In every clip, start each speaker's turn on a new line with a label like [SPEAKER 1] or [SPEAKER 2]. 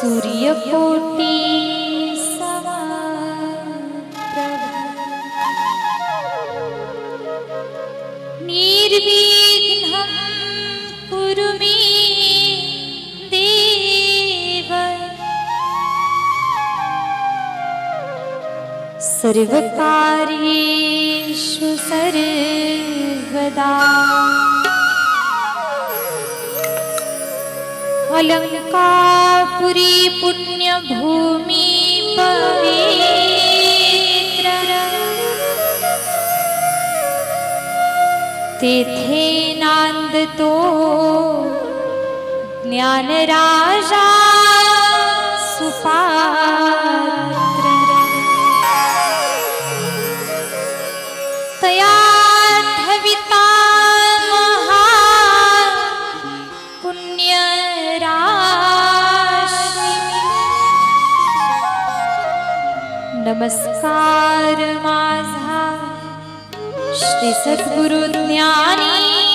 [SPEAKER 1] सूर्यकोटि समप्रभ निर्विघ्नं कुरु मे देव सर्वकार्येषु सर्वदा अलंकापुरी पुण्यभूमि पवित्र तेथे नांदतो ज्ञानराजा सुपात्र तया ठविता नमस्कार माझा श्री सद्गुरु ज्ञानेश्वरास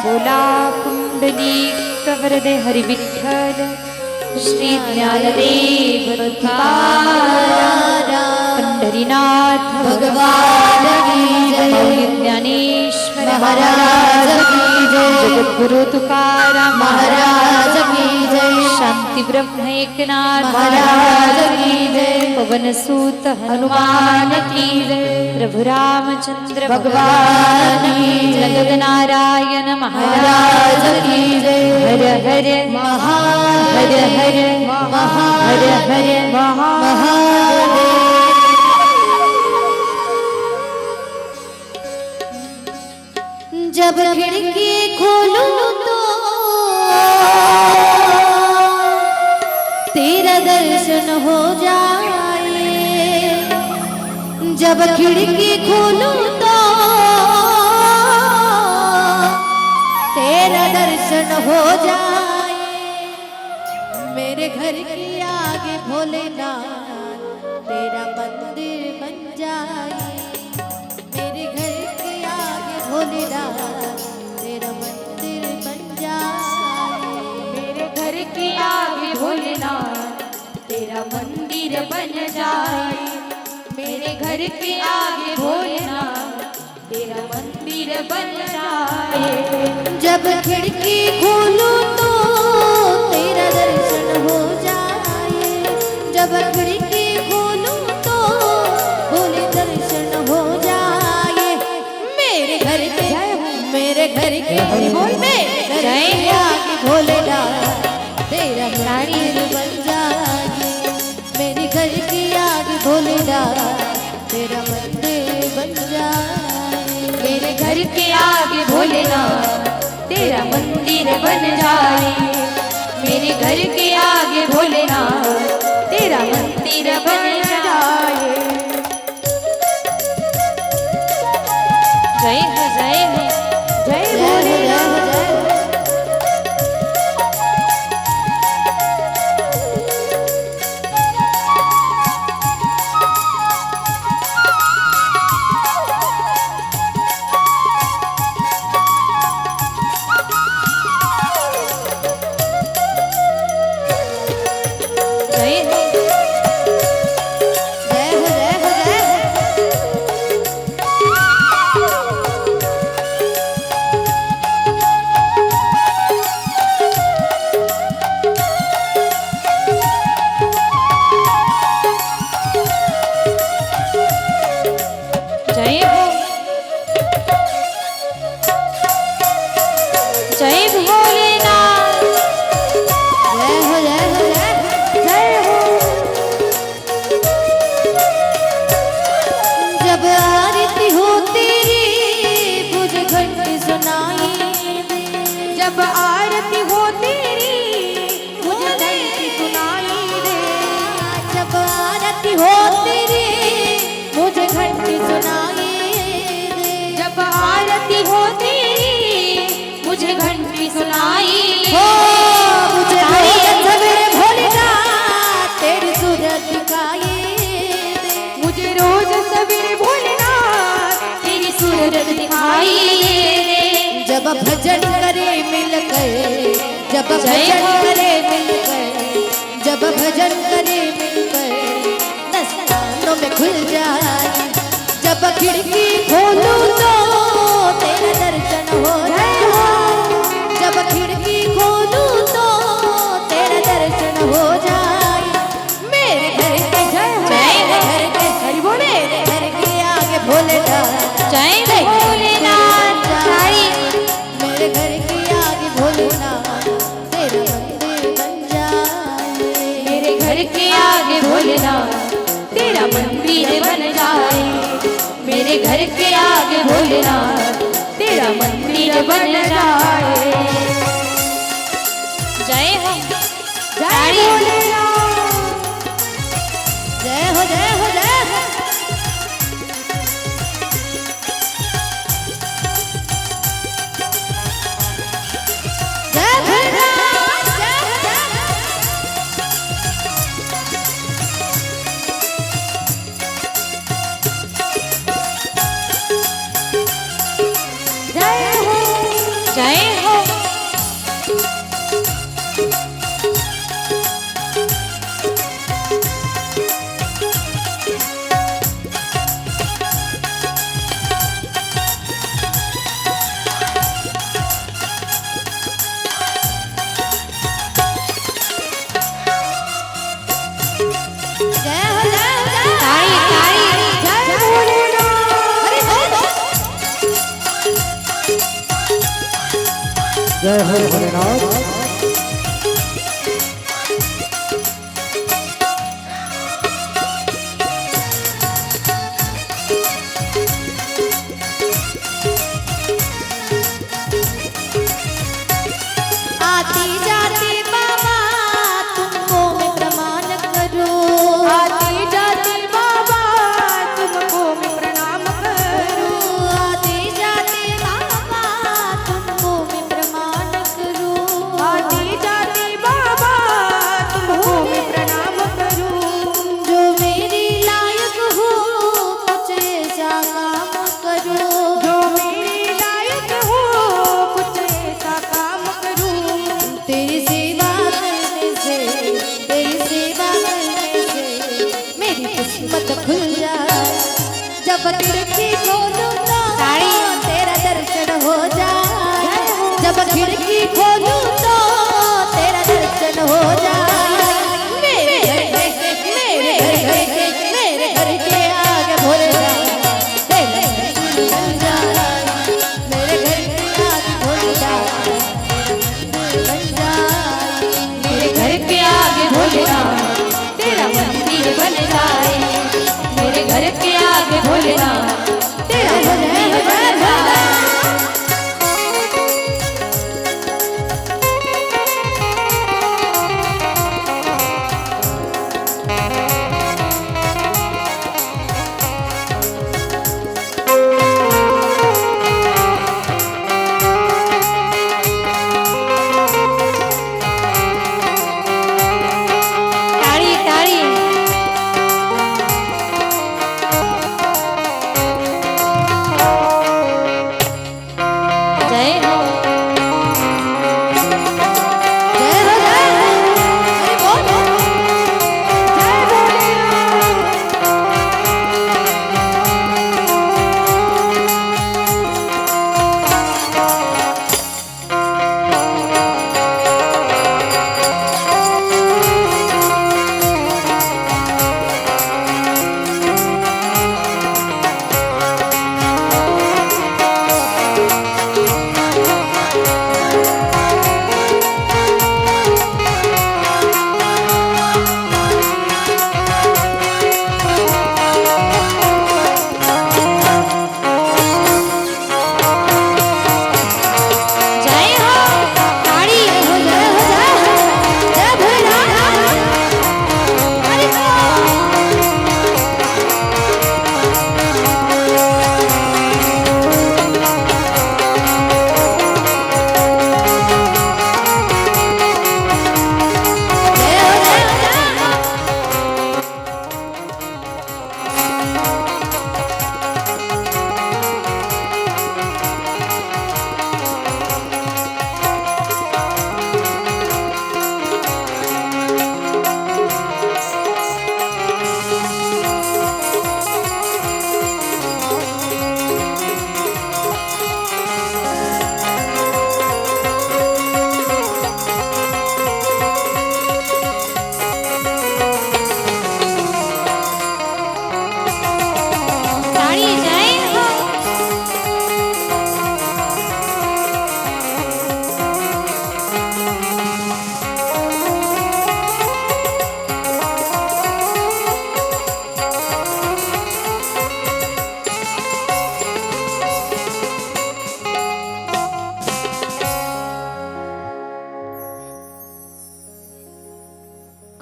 [SPEAKER 1] बोला पुंडलिक वरदे हरि विठ्ठल श्री ज्ञानदेव तुकाराम पंढरीनाथ भगवान की जय ज्ञानेश्वर महाराज की जय जगद्गुरु तुकाराम महाराज की जय शांति ब्रह्म एकनाथ महाराज की जय पवन सूत हनुमान की जय प्रभु रामचंद्र भगवान की जय जगत नारायण महाराज की जय हर हर हर हर हर हर महादेव।
[SPEAKER 2] जब खिड़की खोलूं तो तेरा दर्शन हो जाए, जब खिड़की खोलूं तो तेरा दर्शन हो जाए। मेरे घर के आगे भोलेनाथ तेरा मंदिर बन जाए, मेरे घर के आगे भोलेनाथ तेरा मंदिर बन जाए,
[SPEAKER 1] मेरे घर के आगे भोलेनाथ तेरा मंदिर बन जाए, मेरे घर के आगे भोलेनाथ तेरा मंदिर बन जाए।
[SPEAKER 2] जब खिड़की खोलूं तो तेरा दर्शन हो जाए, जब खिड़की खोलूं तो भोले दर्शन हो जाए। मेरे घर के बोल में आगे भोलेनाथ तेरा मंदिर बन जाए, मेरे घर के आगे भोलेनाथ तेरा मंदिर बन जाए,
[SPEAKER 1] मेरे घर के आगे भोलेनाथ तेरा मंदिर बन जाए, मेरे घर के आगे भोलेनाथ तेरा मंदिर बन जाए। जय हो जय हो जय भोलेनाथ। जब आरती हो तेरी मुझे घंटी सुनाई दे,
[SPEAKER 2] जब आरती हो तेरी मुझे घंटी सुनाई दे,
[SPEAKER 1] जब आरती हो तेरी मुझे घंटी सुनाई
[SPEAKER 2] हो मुझे सवेरे भोलेनाथ तेरी सूरत दिखाई दे,
[SPEAKER 1] मुझे रोज सवेरे भोलेनाथ तेरी सूरत दिखाई दे।
[SPEAKER 2] जब भजन करे मिल गए, जब जब
[SPEAKER 1] जय
[SPEAKER 2] भजन
[SPEAKER 1] हो।
[SPEAKER 2] करे मिलकर, जब भजन करे मिलकर, 10 कानों में खुल जाए। जब खिड़की खोलूं तो तेरा दर्शन हो जाए। जब खिड़की खोलूं तो तेरा दर्शन हो जाए। मेरे घर के
[SPEAKER 1] जय
[SPEAKER 2] मेरे
[SPEAKER 1] हो।
[SPEAKER 2] घर के हरि बोले, मेरे घर के आगे भोलेनाथ,
[SPEAKER 1] जय भोलेनाथ साई।
[SPEAKER 2] मेरे घर के आगे भोलेनाथ तेरा मंदिर बन जाए।
[SPEAKER 1] मेरे घर के आगे भोलेनाथ तेरा मंदिर बन जाए। मेरे घर के आगे भोलेनाथ तेरा मंदिर बन जाए। जय हो
[SPEAKER 2] जय भोलेनाथ, जय हो जय हो जय हो। जय भोलेनाथ, जय हो जय हो। जय हो
[SPEAKER 1] जय हो।
[SPEAKER 2] जय हो जय हो जय हो।
[SPEAKER 1] साई साई।
[SPEAKER 2] जय भोलेनाथ, अरे बोल
[SPEAKER 3] जय हो भोलेनाथ।
[SPEAKER 2] आती जाती बाबा तुमको मैं प्रमाण करूं।
[SPEAKER 1] आती जाती बाबा तुमको मैं प्रणाम करूं।
[SPEAKER 2] आती जाती बाबा तुमको मैं प्रमाण करूं।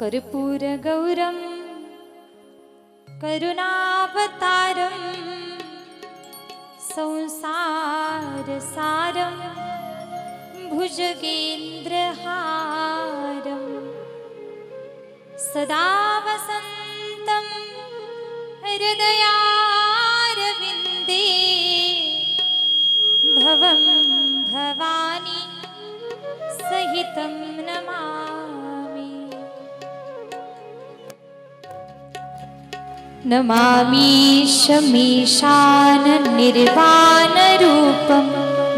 [SPEAKER 1] कर्पूरगौरं करुणावतारं संसारसारं भुजगेन्द्रहारं सदा वसन्तं हृदयारविन्दे भवं भवानी सहितं नमामि। नमामि शमीशाननिर्वाणरूपं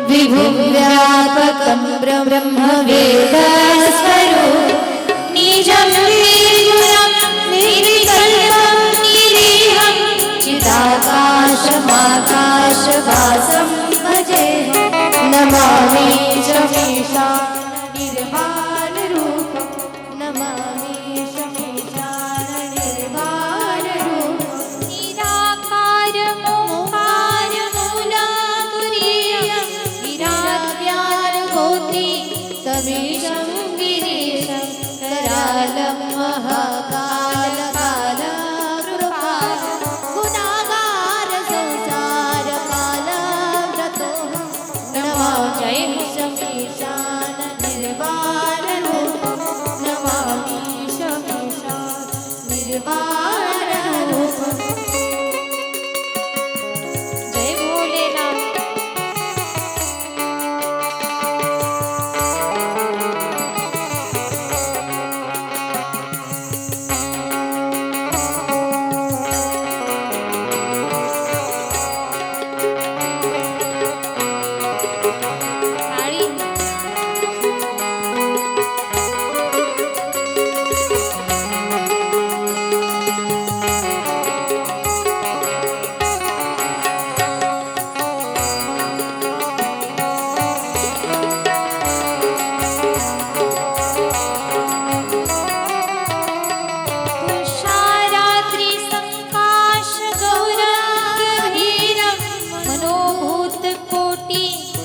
[SPEAKER 2] विभुं व्यापकं ब्रह्मवेदस्वरूपं
[SPEAKER 1] निजं निर्गुणं निर्विकल्पं निरीहं
[SPEAKER 2] चिदाकाशमाकाशवासं भजेऽहं। नमामि शमीशाननिर्वाणरूपं नमामि शमीशाननिर्वाणरूपं
[SPEAKER 1] निराकारमोकारमूलतुरीयं
[SPEAKER 2] विराज्ञानगोत्री तमीशं गिरीशं करालं महाकालकालकृपालं गुणागार संसारकालव्रतोऽहं। नमामि शमीशाननिर्वाणरूपं नमामि शमीशाननिर्वाणरूपं।
[SPEAKER 1] जय भोलेनाथ। थाळी तुषाराद्रिसङ्काशगौरगभीरं मनोभूतकोटि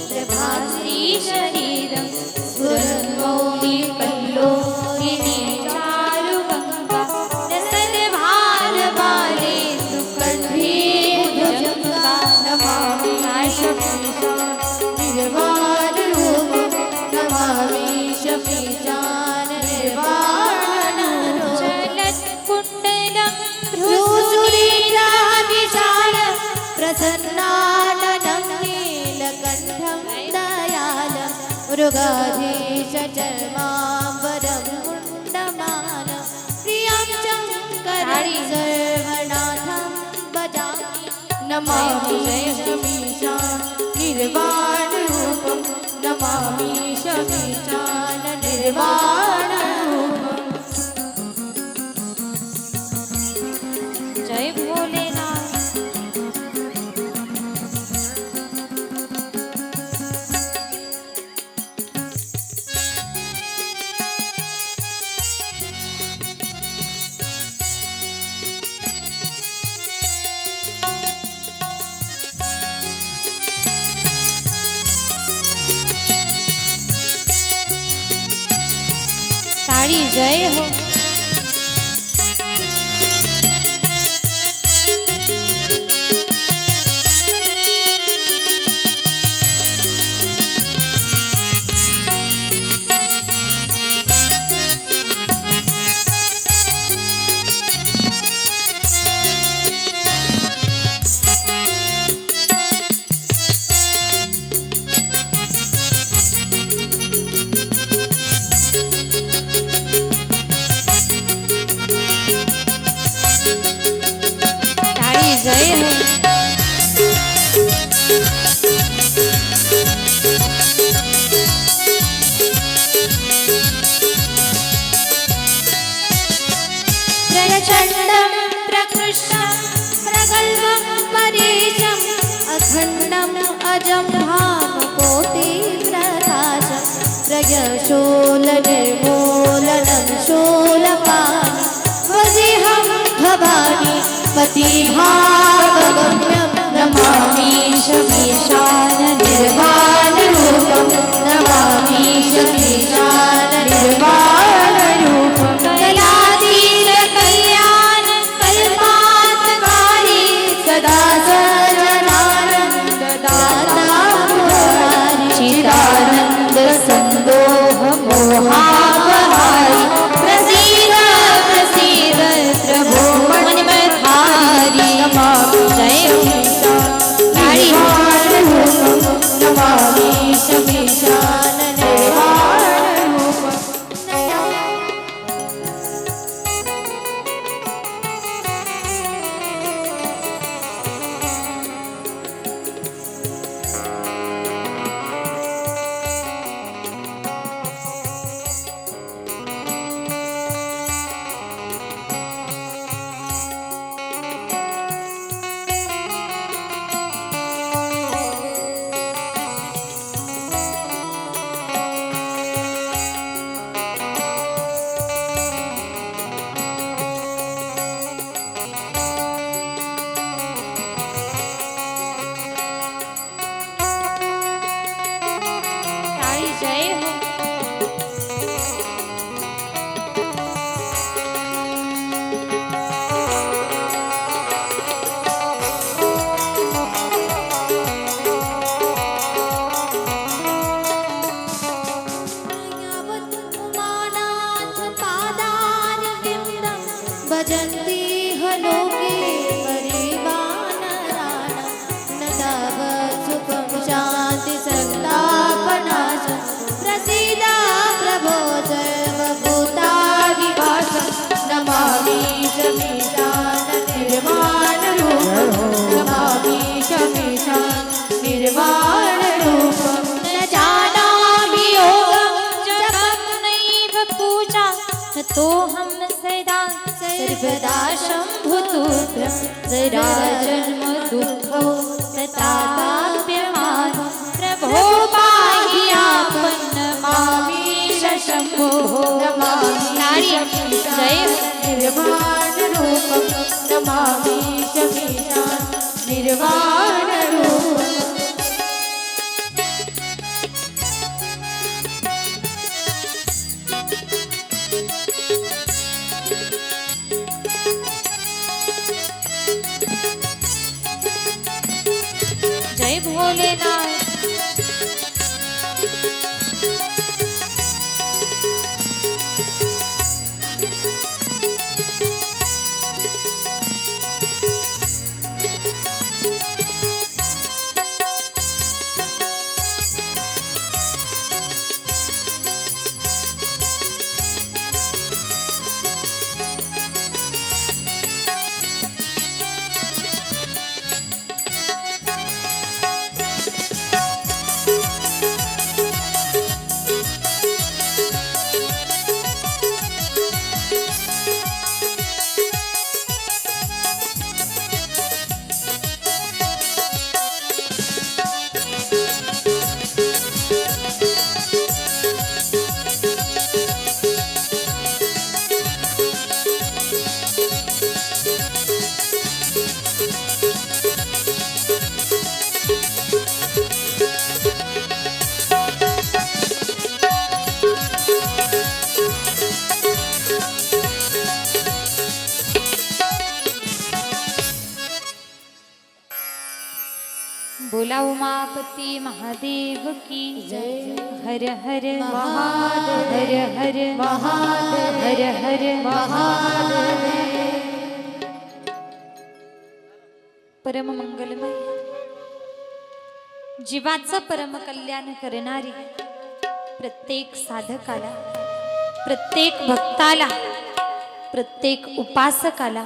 [SPEAKER 1] प्रभाश्री शरीरं स्फुरन्मौलिकल्लोलिनी चारुगङ्गा रसद्भारबाले सुकण्ठे भुजङ्गा। नमामि
[SPEAKER 2] शमीशाननिर्वाणरूपं नमामि शमीशाननिर्वाणरूपं।
[SPEAKER 1] चलत्कुण्डलं
[SPEAKER 2] भ्रूसुरेन्द्राभिशालं प्रसन्नाननं नीलकण्ठं दयालं मृगाधीशचर्माम्बरं कुण्डमालं प्रियं शङ्करं सर्वनाथं भजामि। नमामि शमीशाननिर्वाणरूपं नमामि शमीशाननिर्वाणरूपं।
[SPEAKER 1] जय भोलेनाथ। ताड़ी जय हो। ताड़ी जय हो।
[SPEAKER 2] प्रचण्डं प्रकृष्टं प्रगल्भं परेशम् अखण्डम् अजं भानुकोटिप्रकाशं प्रयशूलनिर्मूलनं शूलपाणि वजेऽहं भवानि पतिभावगम्यं। नमामि शमीशाननिर्वाणरूपं नमामि शमीशाननिर्वाणरूपं। कलादि
[SPEAKER 1] निर्वाण रूपम
[SPEAKER 2] न जानामि योगं जपं नैव पूजा न तोऽहं सदा सर्वदा शम्भुतुभ्यं जरा जन्म दुःखो सताप्यमान प्रभो पाहि आपन्न मामीश शम्भो नमामि जय
[SPEAKER 1] निर्वाण रूपम नमामि शमीशान निर्वाण रूपम
[SPEAKER 2] जय भोलेनाथ बोला उमापति महादेव की जय हर हर महादेव हर हर महादेव हर हर महादेव परम मंगलमय जीवाचं परम कल्याण करणारी प्रत्येक साधकाला प्रत्येक भक्ताला प्रत्येक उपासकाला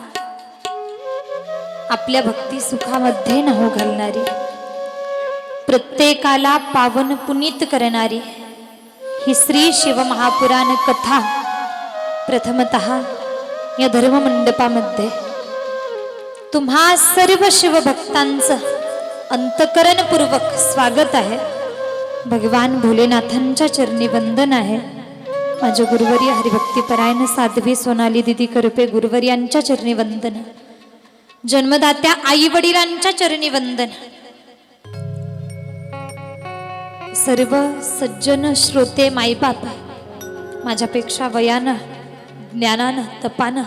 [SPEAKER 2] आपल्या भक्ती सुखामध्ये नाव घालणारी प्रत्येकाला पावन पुनीत करणारी ही श्री शिव महापुराण कथा प्रथमतः या धर्ममंडपामध्ये तुम्हा सर्व शिवभक्तांचं अंतकरणपूर्वक स्वागत आहे. भगवान भोलेनाथांच्या चरणी वंदन आहे. माझ्या गुरुवर्य हरिभक्तीपरायण साध्वी सोनाली दिदी करपे गुरुवर्यांच्या चरणी वंदन. जन्मदात्या आई वडिलांच्या चरणी वंदन. सर्व सज्जन श्रोते माईबाप माझ्यापेक्षा वयानं ज्ञानानं तपानं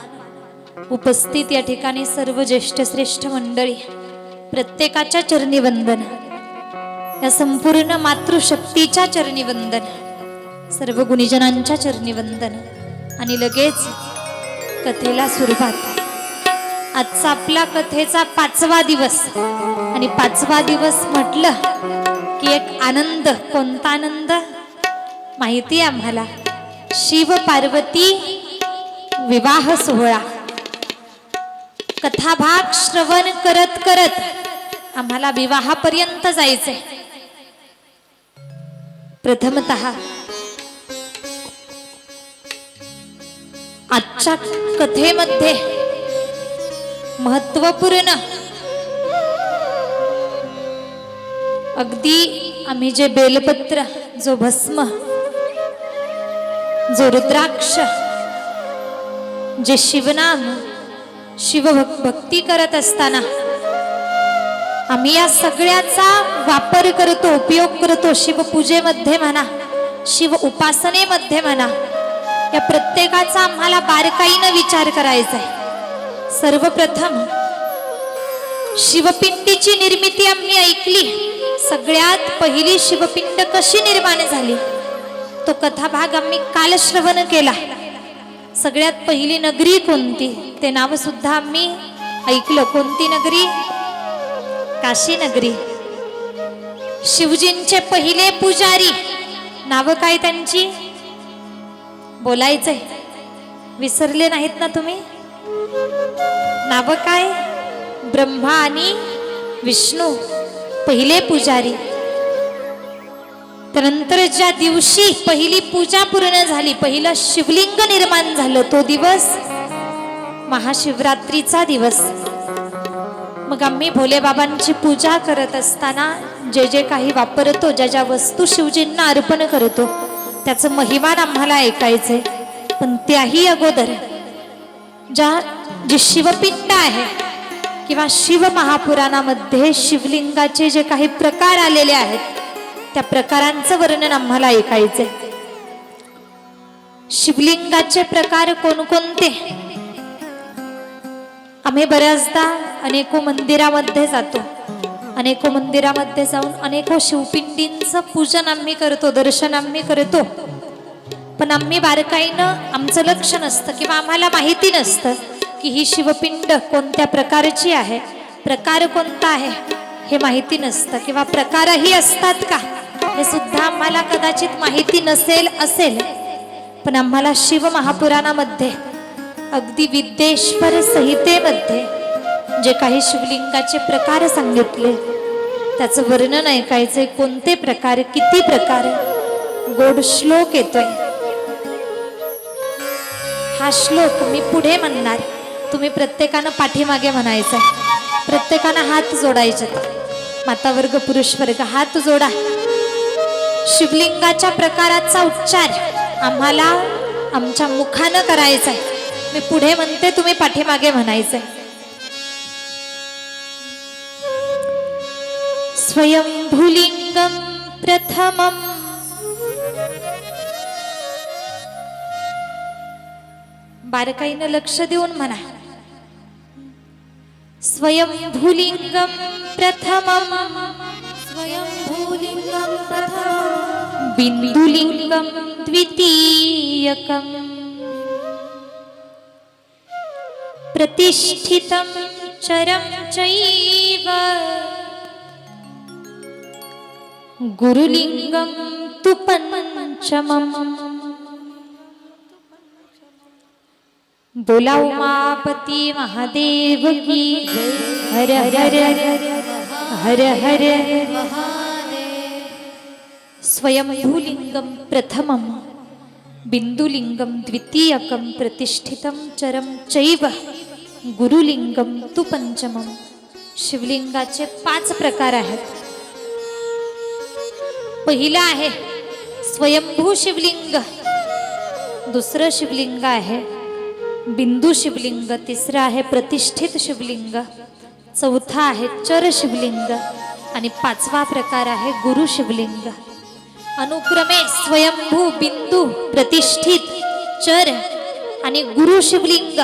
[SPEAKER 2] उपस्थित या ठिकाणी सर्व ज्येष्ठ श्रेष्ठ मंडळी प्रत्येकाच्या चरणी वंदन. या संपूर्ण मातृशक्तीच्या चरणी वंदन. सर्व गुणीजनांच्या चरणी वंदन. आणि लगेच कथेला सुरुवात. आजचा आपला कथेचा 5वा दिवस. आणि 5वा दिवस म्हटलं की एक आनंद. कोणता आनंद माहिती आहे आम्हाला? शिव पार्वती विवाह सोहळा. कथाभाग श्रवण करत करत आम्हाला विवाहापर्यंत जायचंय. प्रथमतः आजच्या कथेमध्ये महत्वपूर्ण अगदी आम्ही जे बेलपत्र, जो भस्म, जो रुद्राक्ष, जे शिवनाम, शिवभक्ती करत असताना आम्ही या सगळ्याचा वापर करतो, उपयोग करतो. शिवपूजेमध्ये म्हणा, शिव उपासनेमध्ये म्हणा, या प्रत्येकाचा आम्हाला बारकाईनं विचार करायचा आहे. सर्वप्रथम शिवपिंडीची निर्मिती आम्ही ऐकली. सगळ्यात पहिली शिवपिंड कशी निर्माण झाली तो कथाभाग आम्ही काल श्रवण केला. सगळ्यात पहिली नगरी कोणती ते नाव सुद्धा आम्ही ऐकलं. कोणती नगरी? काशी नगरी. शिवजींचे पहिले पुजारी नाव काय त्यांची? बोलायचंय, विसरले नाहीत ना तुम्ही? नाव काय? ब्रह्मा आणि विष्णू.
[SPEAKER 1] पहिले पुजारी. त्यानंतर ज्या दिवशी पहिली पूजा पूर्ण झाली, पहिलं शिवलिंग निर्माण झालं, तो दिवस महाशिवरात्रीचा दिवस. मग आम्ही भोले बाबांची पूजा करत असताना जे जे काही वापरतो, ज्या ज्या वस्तू शिवजींना अर्पण करतो, त्याचं महिमान आम्हाला ऐकायचंय. पण त्याही अगोदर जी शिवपिंड आहे किंवा शिव महापुराणामध्ये शिवलिंगाचे जे काही प्रकार आलेले आहेत, त्या प्रकारांचं वर्णन आम्हाला ऐकायचंय. शिवलिंगाचे प्रकार कोणकोणते? आम्ही बऱ्याचदा अनेको मंदिरामध्ये जातो, अनेको मंदिरामध्ये जाऊन अनेको शिवपिंडींचं पूजन आम्ही करतो, दर्शन आम्ही करतो. पण आम्ही बारकाईनं आमचं लक्ष नसतं किंवा आम्हाला माहिती नसतं की ही शिवपिंड कोणत्या प्रकारची आहे, प्रकार कोणता आहे हे माहिती नसतं. किंवा प्रकारही असतात का हे सुद्धा आम्हाला कदाचित माहिती असेल. पण आम्हाला शिव महापुराणामध्ये अगदी विद्येश्वर संहितेमध्ये जे काही शिवलिंगाचे प्रकार सांगितले, त्याचं वर्णन ऐकायचंय. कोणते प्रकार, किती प्रकार, गोड श्लोक येतोय. हा श्लोक मी पुढे म्हणणार, तुम्ही प्रत्येकानं पाठीमागे म्हणायचा. प्रत्येकानं हात जोडायचे. माता वर्ग, पुरुष वर्ग हात जोडा. शिवलिंगाच्या प्रकाराचा उच्चार आम्हाला आमच्या मुखानं करायचा आहे. मी पुढे म्हणते, तुम्ही पाठीमागे म्हणायचंय. स्वयंभूलिंगम प्रथमम बारकाईनं लक्ष देऊन म्हणा. स्वयंभूलिंगम प्रथमम
[SPEAKER 2] स्वयंभूलिंगं प्रथमं
[SPEAKER 1] बिंदुलिंगम द्वितीयकम प्रतिष्ठितं चरं चैव गुरुलिंगम तु पंचमम. बोला उमापती महादेव की. हर हर हर हर. स्वयंभूलिंगम प्रथमम बिंदुलिंगम द्वितीयकम प्रतिष्ठितं चरं चैव गुरुलिंगम तु पंचमम. शिवलिंगाचे 5 प्रकार आहेत. पहिलं आहे स्वयंभू शिवलिंग, दुसरं शिवलिंग आहे बिंदू शिवलिंग, तिसरं आहे प्रतिष्ठित शिवलिंग, चौथा आहे चर शिवलिंग आणि 5वा प्रकार आहे गुरु शिवलिंग. अनुक्रमे स्वयंभू, बिंदू, प्रतिष्ठित, चर आणि गुरु शिवलिंग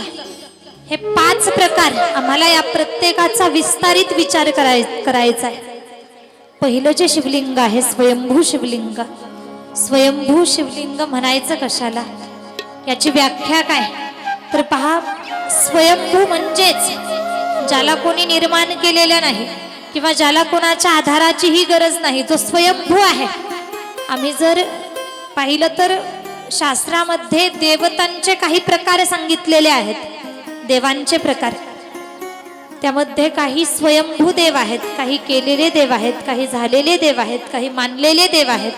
[SPEAKER 1] हे 5 प्रकार आम्हाला या प्रत्येकाचा विस्तारित विचार करायचा आहे. पहिलं जे शिवलिंग आहे स्वयंभू शिवलिंग. स्वयंभू शिवलिंग म्हणायचं कशाला, याची व्याख्या काय तर पहा. स्वयंभू म्हणजेच ज्याला कोणी निर्माण केलेलं नाही किंवा ज्याला कोणाच्या आधाराचीही गरज नाही, जो स्वयंभू आहे. आम्ही जर पाहिलं तर शास्त्रामध्ये देवतांचे काही प्रकार सांगितलेले आहेत, देवांचे प्रकार. त्यामध्ये काही स्वयंभू देव आहेत, काही केलेले देव आहेत, काही झालेले देव आहेत, काही मानलेले देव आहेत.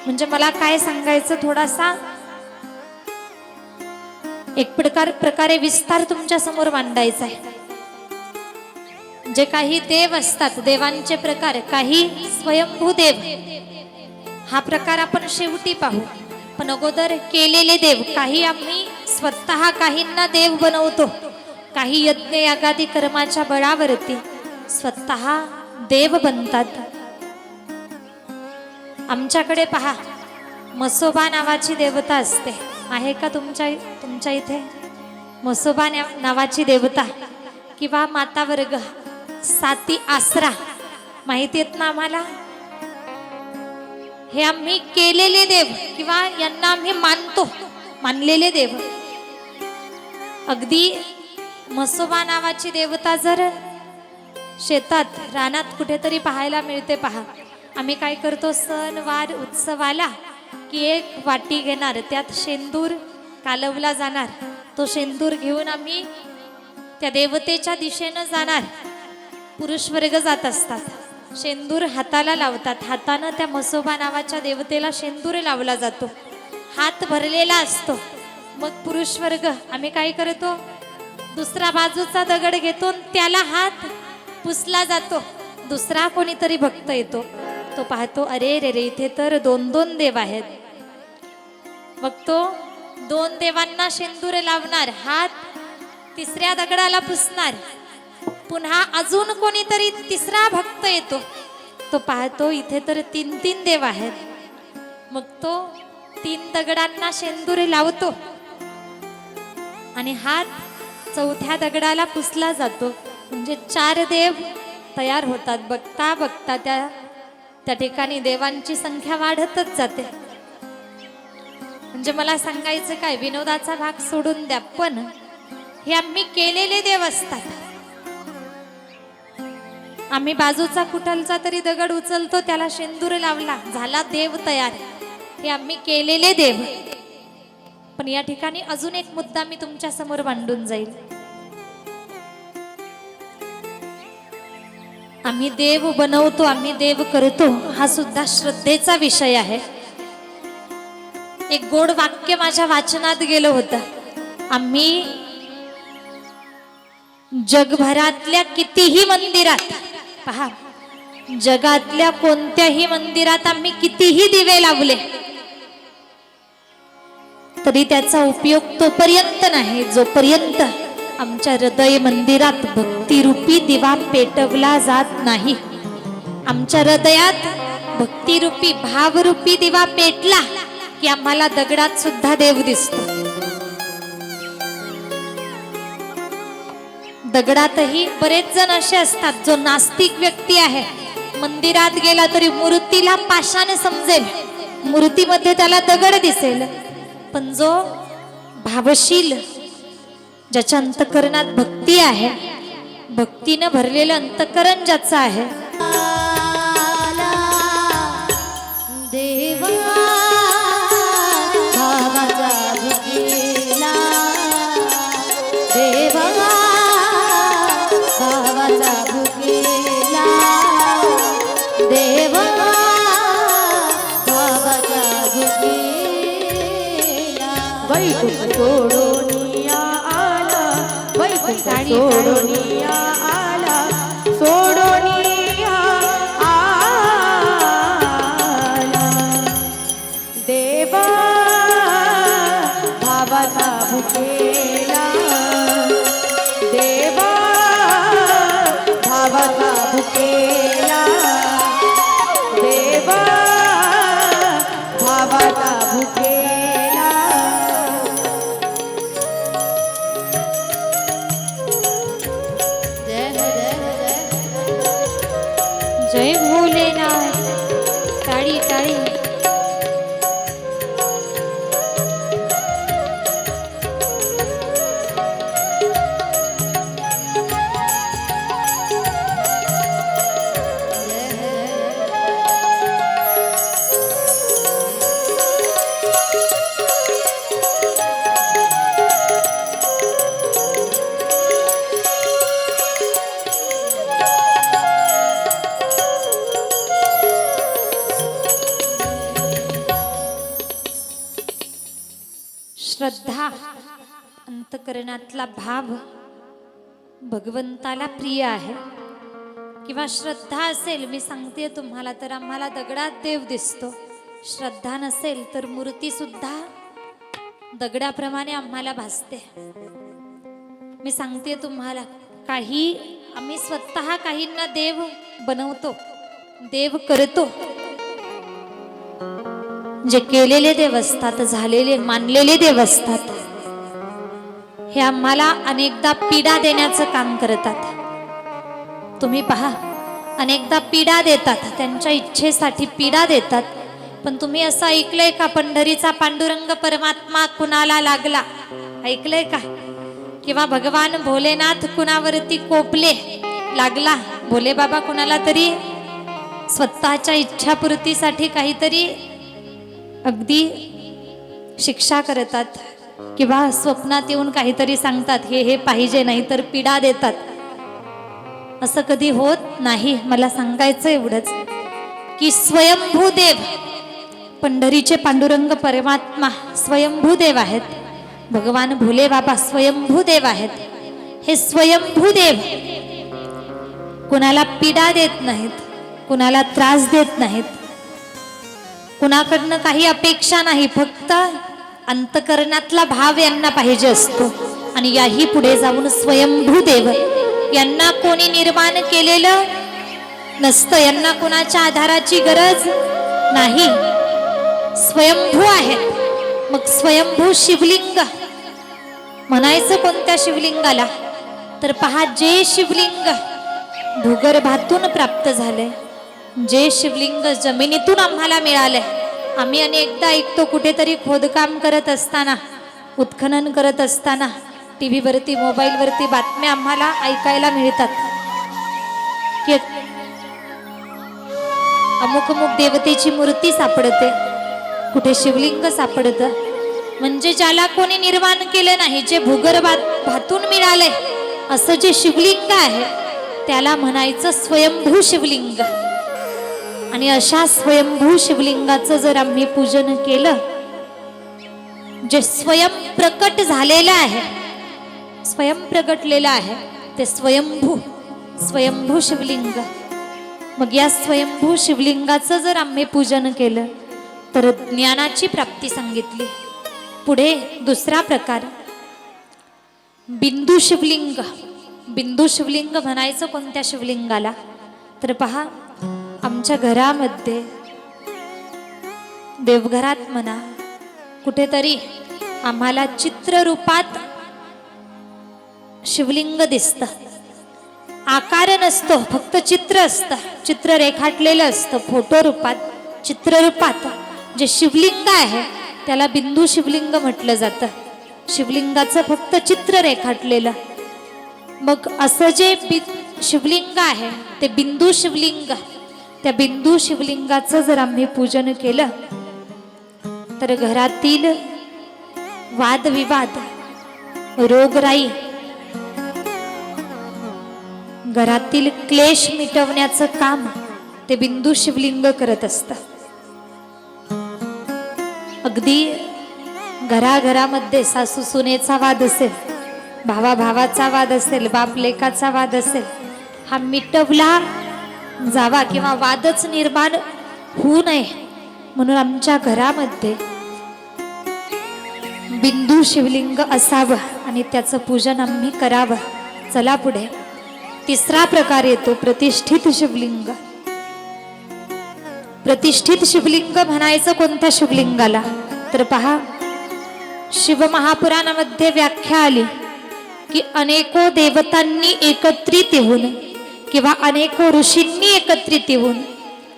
[SPEAKER 1] म्हणजे मला काय सांगायचं, थोडासा एक प्रकारे विस्तार तुमच्या समोर मांडायचा आहे. जे काही देव असतात, देवांचे प्रकार, काही स्वयंभू देव, हा प्रकार आपण शेवटी पाहू. पण अगोदर केलेले देव, काही आम्ही स्वतः काहींना देव बनवतो, काही यज्ञ यागादी कर्माच्या बळावरती स्वतः देव बनतात. आमच्याकडे पहा, मसोबा नावाची देवता असते. आहे का तुमच्या इथे मसोबा नावाची देवता? किंवा माता वर्ग, साती आसरा माहिती आहेत ना आम्हाला? हे आम्ही केलेले देव किंवा यांना आम्ही मानतो, मानलेले देव. अगदी मसोबा नावाची देवता जर शेतात रानात कुठेतरी पाहायला मिळते. पहा, आम्ही काय करतो, सण वार उत्सव आला की एक वाटी घेणार, त्यात शेंदूर कालवला जाणार. तो शेंदूर घेऊन आम्ही त्या देवतेच्या दिशेनं जाणार. पुरुष वर्ग जात असतात शेंदूर हाताला लावतात. हातानं त्या म्हसोबा नावाच्या देवतेला शेंदूर लावला जातो. हात भरलेला असतो. मग पुरुष वर्ग आम्ही काय करतो, दुसरा बाजूचा दगड घेतो आणि त्याला हात पुसला जातो. दुसरा कोणीतरी भक्त येतो, तो पाहतो अरे रे रे इथे तर 2-2 देव आहेत. मग तो 2 देवांना शेंदूर लावणार, हात तिसऱ्या दगडाला पुसणार. पुन्हा अजून कोणीतरी तिसरा भक्त येतो, तो पाहतो इथे तर 3-3 देव आहेत. मग तो 3 दगडांना शेंदूर लावतो आणि हात चौथ्या दगडाला पुसला जातो. म्हणजे 4 देव तयार होतात. बघता बघता त्या ठिकाणी देवांची संख्या वाढतच जाते. म्हणजे मला सांगायचं काय, विनोदाचा भाग सोडून द्या, पण हे आम्ही केलेले देव असतात. आम्ही बाजूचा कुठलचा तरी दगड उचलतो, त्याला शेंदूर लावला, झाला देव तयार. हे आम्ही केलेले देव. पण या ठिकाणी अजून एक मुद्दा मी तुमच्या समोर मांडून जाईल. आम्ही देव बनवतो, आम्ही देव करतो, हा सुद्धा श्रद्धेचा विषय आहे. एक गोड वाक्य माझ्या वाचनात गेलं होतं. आम्ही जगभरातल्या कितीही मंदिरात पहा, जगातल्या कोणत्याही मंदिरात आम्ही कितीही दिवे लावले तरी त्याचा उपयोग तोपर्यंत नाही जोपर्यंत आमच्या हृदय मंदिरात भक्तिरूपी दिवा पेटवला जात नाही. आमच्या हृदयात भक्तिरूपी भावरूपी दिवा पेटला की आम्हाला दगडात सुद्धा देव दिसतो. दगडातही बरेच जण असे असतात, जो नास्तिक व्यक्ती आहे मंदिरात गेला तरी मूर्तीला पाषाण समजेल, मूर्तीमध्ये त्याला दगड दिसेल. पण जो भावशील, ज्याच्या अंतकरणात भक्ती आहे, भक्तीनं भरलेलं अंतकरण ज्याचं आहे,
[SPEAKER 2] देवा भावाचा भुकेला, देवा भावाचा भुकेला, देवा भावाचा भुकेला.
[SPEAKER 4] वैकुंठ सोडोनिया आला, वैकुंठ सोडोनिया आला, सोडोनिया आला. देवा भावाचा भुकेला, देवा भावाचा भुकेला, देवा भावाचा भुकेला.
[SPEAKER 2] जय हो, जय हो, जय हो.
[SPEAKER 1] जय भोलेनाथ. टाळी टाळी. श्रद्धा, अंतकरणातला भाव भगवंताला प्रिय आहे. किंवा श्रद्धा असेल, मी सांगते तुम्हाला, तर आम्हाला दगडात देव दिसतो. श्रद्धा नसेल तर मूर्ती सुद्धा दगडाप्रमाणे आम्हाला भासते. मी सांगते तुम्हाला, काही आम्ही स्वतः काहींना देव बनवतो, देव करतो. जे केलेले देव असतात, झालेले मानलेले देव असतात, हे आम्हाला अनेकदा पीडा देण्याचं काम करतात. तुम्ही पहा, अनेकदा पीडा देतात, त्यांच्या इच्छेसाठी पीडा देतात. पण तुम्ही असं ऐकलंय का, पंढरीचा पांडुरंग परमात्मा कुणाला लागला? ऐकलंय का? किंवा भगवान भोलेनाथ कुणावरती कोपले, लागला? भोले बाबा कुणाला तरी स्वतःच्या इच्छापूर्तीसाठी काहीतरी अगदी शिक्षा करतात, किंवा स्वप्नात येऊन काहीतरी सांगतात, हे पाहिजे, नाही तर पीडा देतात.
[SPEAKER 5] असं कधी होत नाही. मला सांगायचं एवढंच की स्वयंभूदेव पंढरीचे पांडुरंग परमात्मा स्वयंभूदेव आहेत. भगवान भोले बाबा स्वयंभूदेव आहेत. हे स्वयंभूदेव कुणाला पीडा देत नाहीत, कुणाला त्रास देत नाहीत, कुणाकडनं काही अपेक्षा नाही. फक्त अंतकरणातला भाव यांना पाहिजे असतो. आणि याही पुढे जाऊन स्वयंभूदेव यांना कोणी निर्माण केलेलं नसतं. यांना कुणाच्या आधाराची गरज नाही. स्वयंभू आहेत. मग स्वयंभू शिवलिंग म्हणायचं कोणत्या शिवलिंगाला? तर पहा, जे शिवलिंग भूगर्भातून प्राप्त झाले, जे शिवलिंग जमिनीतून आम्हाला मिळाले. आम्ही अनेकदा ऐकतो कुठेतरी खोदकाम करत असताना, उत्खनन करत असताना टीव्ही वरती, मोबाईल वरती बातम्या आम्हाला ऐकायला मिळतात की अमुक अमुक देवतेची मूर्ती सापडते, कुठे शिवलिंग सापडतं. म्हणजे ज्याला कोणी निर्माण केलं नाही, जे भूगर्भातून मिळाले असं जे शिवलिंग आहे त्याला म्हणायचं स्वयंभू शिवलिंग. आणि अशा स्वयंभू शिवलिंगाचं जर आम्ही पूजन केलं, जे स्वयं प्रकट झालेलं आहे, स्वयं प्रगटलेलं आहे, ते स्वयंभू शिवलिंग. मग या स्वयंभू शिवलिंगाचं जर आम्ही पूजन केलं तर ज्ञानाची प्राप्ती सांगितली. पुढे दुसरा प्रकार बिंदू शिवलिंग. बिंदू शिवलिंग म्हणायचं कोणत्या शिवलिंगाला? तर पहा, आमच्या घरामध्ये, देवघरात म्हणा, कुठेतरी आम्हाला चित्ररूपात शिवलिंग दिसतं. आकार नसतो, फक्त चित्र असतं, चित्र रेखाटलेलं असतं. फोटो रूपात, चित्ररूपात जे शिवलिंग आहे त्याला बिंदू शिवलिंग म्हटलं जातं. शिवलिंगाचं फक्त चित्र रेखाटलेलं. मग असं जे शिवलिंग आहे ते बिंदू शिवलिंग. त्या बिंदू शिवलिंगाचं जर आम्ही पूजन केलं तर घरातील वादविवाद, रोगराई, घरातील क्लेश मिटवण्याचं काम ते बिंदू शिवलिंग करत असतं. अगदी घराघरामध्ये सासू सुनेचा वाद असेल, भावा भावाचा वाद असेल, बाप लेकाचा वाद असेल, हा मिटवला जावा किंवा वादच निर्माण होऊ नये म्हणून आमच्या घरामध्ये बिंदू शिवलिंग असावं आणि त्याचं पूजन आम्ही करावं. चला पुढे तिसरा प्रकार येतो प्रतिष्ठित शिवलिंग. प्रतिष्ठित शिवलिंग म्हणायचं कोणत्या शिवलिंगाला? तर पहा, शिवमहापुराणामध्ये व्याख्या आली की अनेको देवतांनी एकत्रित येऊन किंवा अनेको ऋषींनी एकत्रित येऊन,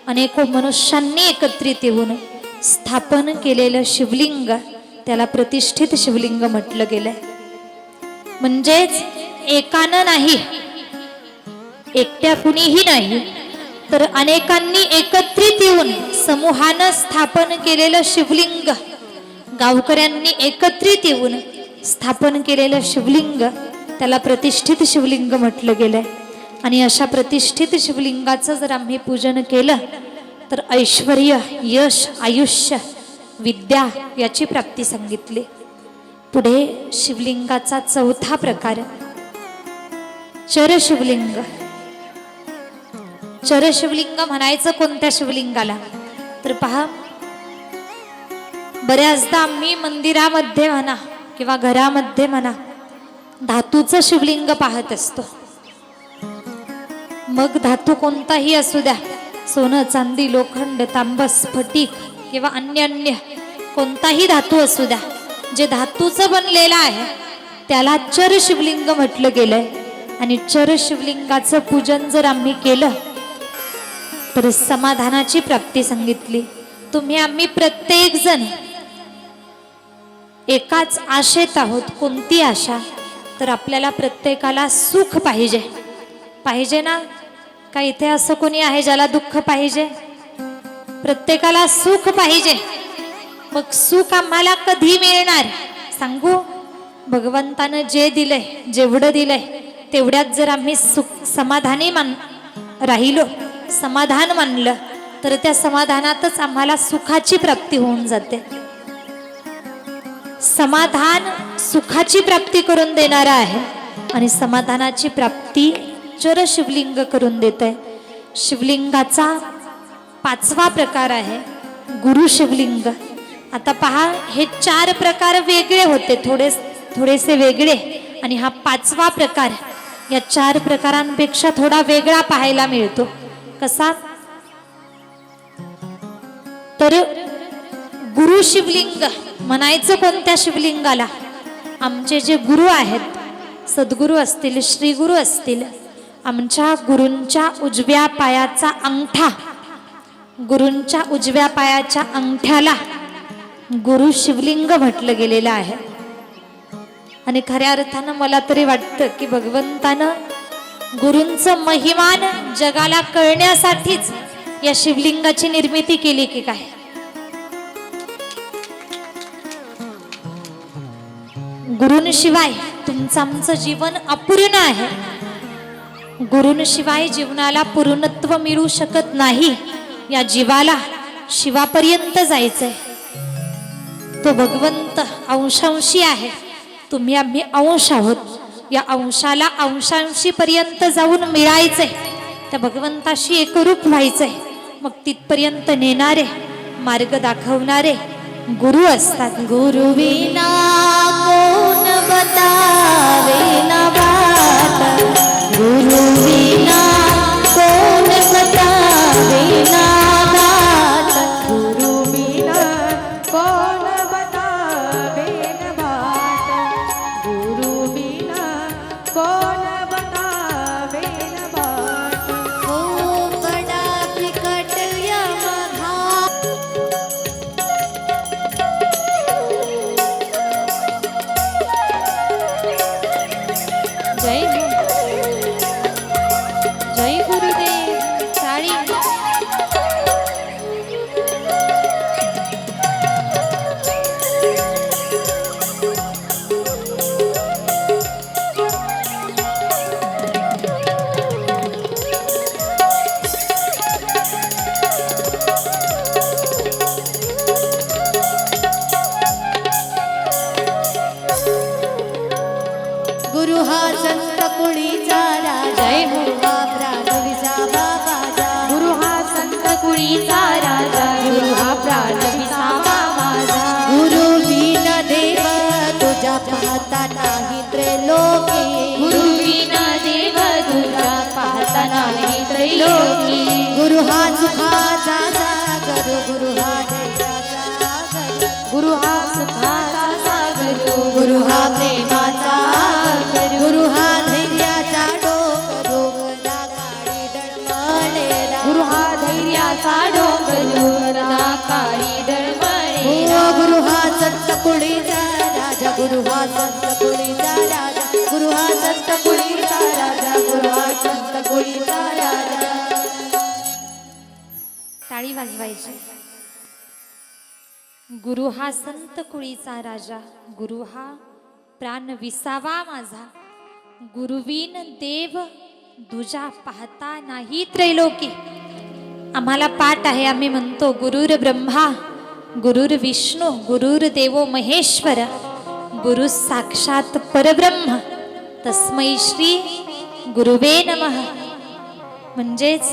[SPEAKER 5] अनेको मनुष्यांनी एकत्रित येऊन स्थापन केलेलं शिवलिंग त्याला प्रतिष्ठित शिवलिंग म्हटलं गेलंय. म्हणजेच एकानं नाही, एकट्या कुणीही नाही, तर अनेकांनी एकत्रित येऊन समूहानं स्थापन केलेलं शिवलिंग, गावकऱ्यांनी एकत्रित येऊन स्थापन केलेलं शिवलिंग त्याला प्रतिष्ठित शिवलिंग म्हटलं गेलंय. आणि अशा प्रतिष्ठित शिवलिंगाचं जर आम्ही पूजन केलं तर ऐश्वर्य, यश, आयुष्य, विद्या याची प्राप्ती सांगितली. पुढे शिवलिंगाचा चौथा प्रकार चर शिवलिंग. चर शिवलिंग म्हणायचं कोणत्या शिवलिंगाला? तर पहा, बऱ्याचदा आम्ही मंदिरामध्ये म्हणा किंवा घरामध्ये म्हणा धातूचं शिवलिंग पाहत असतो. मग धातू कोणताही असू द्या, सोनं, चांदी, लोखंड, तांब, स्फटिक किंवा अन्य कोणताही धातू असू द्या, जे धातूचं बनलेलं आहे त्याला चर शिवलिंग म्हटलं गेलंय. आणि चर शिवलिंगाचं पूजन जर आम्ही केलं तर समाधानाची प्राप्ती सांगितली. तुम्ही आम्ही प्रत्येक जण एकाच आशेत आहोत. कोणती आशा? तर आपल्याला प्रत्येकाला सुख पाहिजे. पाहिजे ना? का इथे असं कोणी आहे ज्याला दुःख पाहिजे? प्रत्येकाला सुख पाहिजे. मग सुख आम्हाला कधी मिळणार? सांगू? भगवंतानं जे दिलंय, जेवढं दिलंय तेवढ्यात जर आम्ही समाधानी राहिलो, समाधान मानलं, तर त्या समाधानातच आम्हाला सुखाची प्राप्ती होऊन जाते. समाधान सुखाची प्राप्ती करून देणारा आहे आणि समाधानाची प्राप्ती चर शिवलिंग करून देत आहे. शिवलिंगाचा 5वा प्रकार आहे गुरु शिवलिंग. आता पहा, हे 4 प्रकार वेगळे होते, थोडेसे वेगळे, आणि हा 5वा प्रकार या 4 प्रकारांपेक्षा थोडा वेगळा पाहायला मिळतो. कसा? तर गुरु शिवलिंग म्हणायचं कोणत्या शिवलिंगाला? आमचे जे गुरु आहेत, सद्गुरू असतील, श्री गुरु असतील, आमच्या गुरूंच्या उजव्या पायाचा अंगठा, गुरूंच्या उजव्या पायाच्या अंगठ्याला गुरु शिवलिंग म्हटलं गेलेलं आहे. आणि खऱ्या अर्थानं मला तरी वाटतं की भगवंतानं गुरूंचं महिमान जगाला कळण्यासाठीच या शिवलिंगाची निर्मिती केली की काय? गुरूंशिवाय तुमचं आमचं जीवन अपूर्ण आहे. गुरूंशिवाय जीवनाला पूर्णत्व मिळू शकत नाही. या जीवाला शिवापर्यंत जायचंय. तो भगवंत अंशांशी आहे, तुम्ही आम्ही अंश आहोत. या अंशाला अंशांशी पर्यंत जाऊन मिळायचंय, त्या भगवंताशी एकरूप व्हायचंय. मग तिथपर्यंत नेणारे, मार्ग दाखवणारे गुरु असतात.
[SPEAKER 2] गुरु विना कोण बतावे ना बात, गुरु विना कोण बतावे ना बात.
[SPEAKER 4] गुरु बिना कौन बतावे न बात, गुरु बिना कौन बतावे न बात.
[SPEAKER 2] हो बडा बिकट यमघात.
[SPEAKER 1] जय जय गुरुदेव. साडी
[SPEAKER 2] गुरु हा संत कुळीचा राजा,
[SPEAKER 1] जय हो.
[SPEAKER 2] हा प्राण विसावा माझा.
[SPEAKER 1] गुरु हा संत कुळीचा राजा, गुरु हा प्राण विसावा माझा.
[SPEAKER 2] गुरु बिन देव तुझ्या पाहता नाही त्रैलोकी.
[SPEAKER 1] गुरु विना देव तुझा पाहता नाही त्रैलोकी.
[SPEAKER 2] गुरु हा सुखाचा सागर, गुरु हा धैर्याचा सागर.
[SPEAKER 1] गुरु हा सुखाचा सागर,
[SPEAKER 2] गुरु हा प्रेमाचा सागर. गुरु हा धैर्याचा डोंगर, काळी डळमळेला.
[SPEAKER 1] गुरु हा धैर्याचा डोंगर, काळी डळमळे.
[SPEAKER 2] गुरु हा संत कुळीचा राजा, गुरु हा संत कुळीचा राजा. गुरु हा संत कुळीचा राजा, गुरु हा संत कुळीचा राजा.
[SPEAKER 5] टाळी वाजवायची. गुरु हा संत कुळीचा राजा, गुरु हा प्राण विसावा माझा. गुरुविन देव दुजा पाहता नाही त्रैलोकी. आम्हाला पाठ आहे, आम्ही म्हणतो गुरुर ब्रह्मा, गुरुर विष्णू, गुरुर देवो महेश्वर, गुरु साक्षात परब्रह्म, तस्मै श्री गुरुवे नमः. म्हणजेच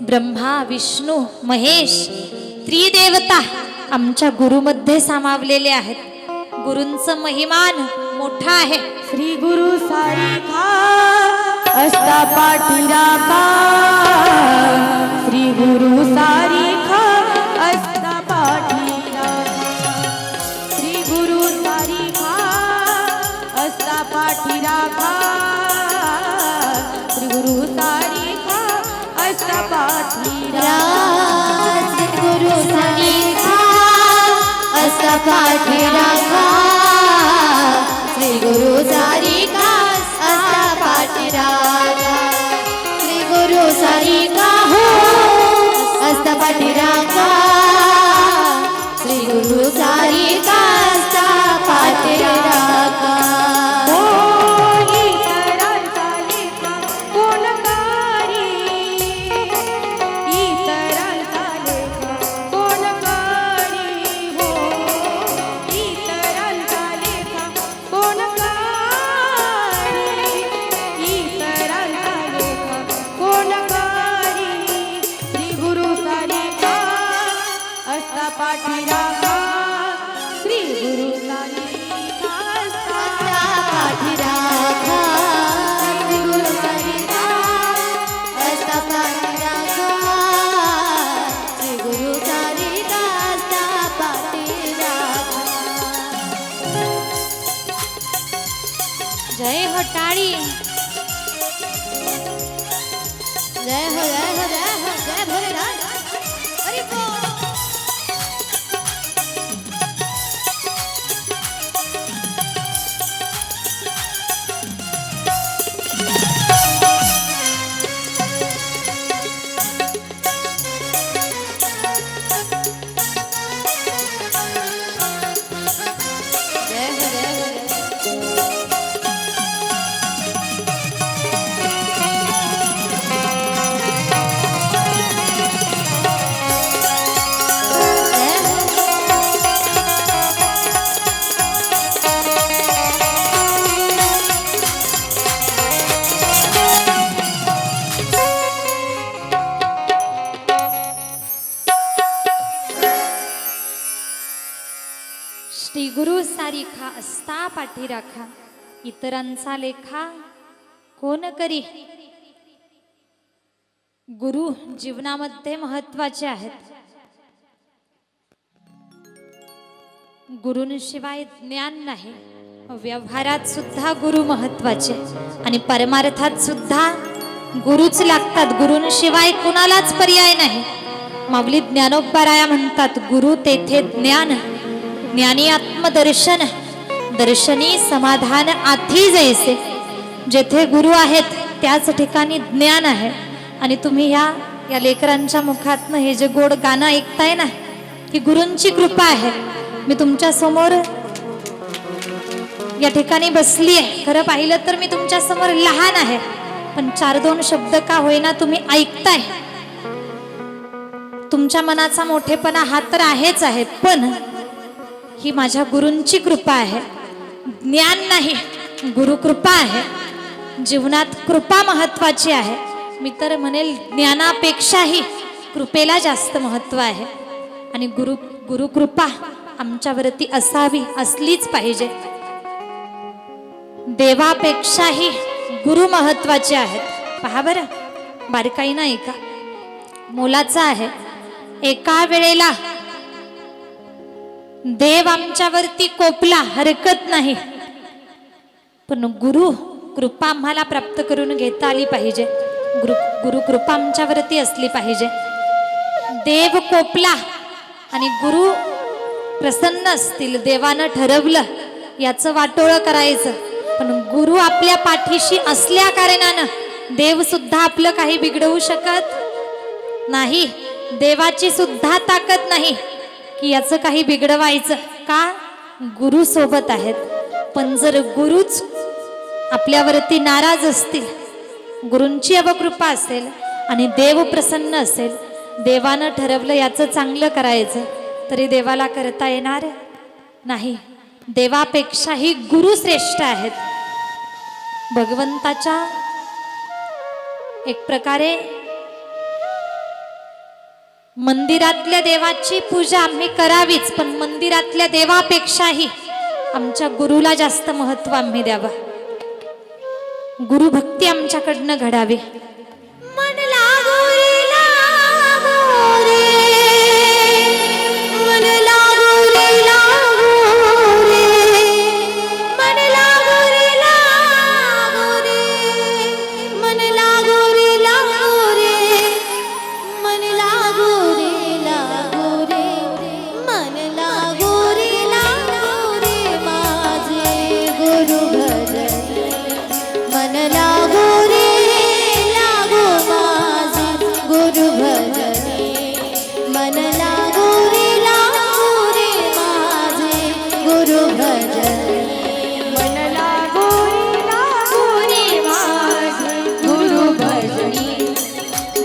[SPEAKER 5] ब्रह्मा, विष्णू, महेश त्रिदेवता आमच्या गुरुमध्ये सामावलेले आहेत. गुरूंचं महिमान मोठा आहे.
[SPEAKER 4] श्री गुरु सारिखा असता पाठीराखा, श्री गुरु सारिखा असता पाठीराखा. श्री गुरु सारिखा असता पाठीराखा, श्री गुरु सारिखा असता पाठीराखा.
[SPEAKER 2] गुरु सारिखा असता पाठीराखा, श्री गुरु सारिखा असता पाठीराखा. श्री गुरु सारिखा हो असता पाठीराखा, श्री गुरु सारिखा असता पाठीराखा.
[SPEAKER 4] हो इतरांचा पाठी राखा श्री गुरु सारिका आस्था
[SPEAKER 2] पाठी राखा श्री गुरु सारिका आस्था पाठी राखा श्री गुरु सारिका आस्था पाठी राखा.
[SPEAKER 5] जय हो टाळी.
[SPEAKER 2] जय हो जय हो जय हो जय भोलेनाथ. हरी बोल. जय हो जय हो.
[SPEAKER 5] श्री गुरु सारिखा आस्था पाठी राखा इतरांचा लेखा कोण करी. गुरु जीवनामध्ये महत्वाचे आहेत. गुरूंशिवाय ज्ञान नाही. व्यवहारात सुद्धा गुरु महत्वाचे आणि परमार्थात सुद्धा गुरुच लागतात. गुरूंशिवाय कुणालाच पर्याय नाही. माऊली ज्ञानोबाराया म्हणतात गुरु तेथे ज्ञान, ज्ञानी आत्मदर्शन, दर्शनी समाधान आधी जैसे. जेथे गुरु आहेत त्याच ठिकाणी ज्ञान आहे. आणि तुम्ही या लेकरांच्या मुखातनं हे जे गोड गाणं ऐकताय ना, ही गुरूंची कृपा आहे. मी तुमच्या समोर या ठिकाणी बसली आहे. खरं पाहिलं तर मी तुमच्या समोर लहान आहे, पण 4-2 शब्द का होईना तुम्ही ऐकताय. तुमच्या मनाचा मोठेपणा हा तर आहेच आहे, पण ही माझ्या गुरूंची कृपा आहे. ज्ञान नाही, गुरुकृपा आहे. जीवनात कृपा महत्वाची आहे. मी तर म्हणेल ज्ञानापेक्षाही कृपेला जास्त महत्व आहे. आणि गुरुकृपा आमच्यावरती असावी, असलीच पाहिजे. देवापेक्षाही गुरु महत्वाचे आहेत. पहा बरं, बारकाई नाही का मोलाचा आहे. एका वेळेला देव आमच्यावरती कोपला हरकत नाही, पण गुरु कृपा आम्हाला प्राप्त करून घेता आली पाहिजे. गुरु कृपा आमच्यावरती असली पाहिजे. देव कोपला आणि गुरु प्रसन्न असतील. देवानं ठरवलं याचं वाटोळं करायचं, पण गुरु आपल्या पाठीशी असल्या कारणानं देव सुद्धा आपलं काही बिघडवू शकत नाही. देवाची सुद्धा ताकद नाही की याचं काही बिघडवायचं. का? गुरु सोबत आहेत. पण जर गुरुच आपल्यावरती नाराज असतील, गुरूंची अवकृपा असेल आणि देव प्रसन्न असेल, देवानं ठरवलं याचं चांगलं करायचं, तरी देवाला करता येणार नाही. देवापेक्षाही गुरु श्रेष्ठ आहेत. भगवंताच्या एक प्रकारे मंदिरातल्या देवाची पूजा आम्ही करावीच, पण मंदिरातल्या देवापेक्षाही आमच्या गुरुला जास्त महत्व आम्ही द्यावं. गुरुभक्ती आमच्याकडनं घडावी.
[SPEAKER 2] मन लागो रे लागो रे, मन लागो रे लागो रे, मन लागो रे लागो रे, मन लागो रे लागो रे, मन लागो रे लागो रे, मन लागो रे लागो रे माझे गुरु भजनी. मन लागो रे लागो माझे गुरु भजनी. मन लागो रे लागो रे माझे गुरु भजनी.
[SPEAKER 4] मन लागो रे माझे गुरु भजनी.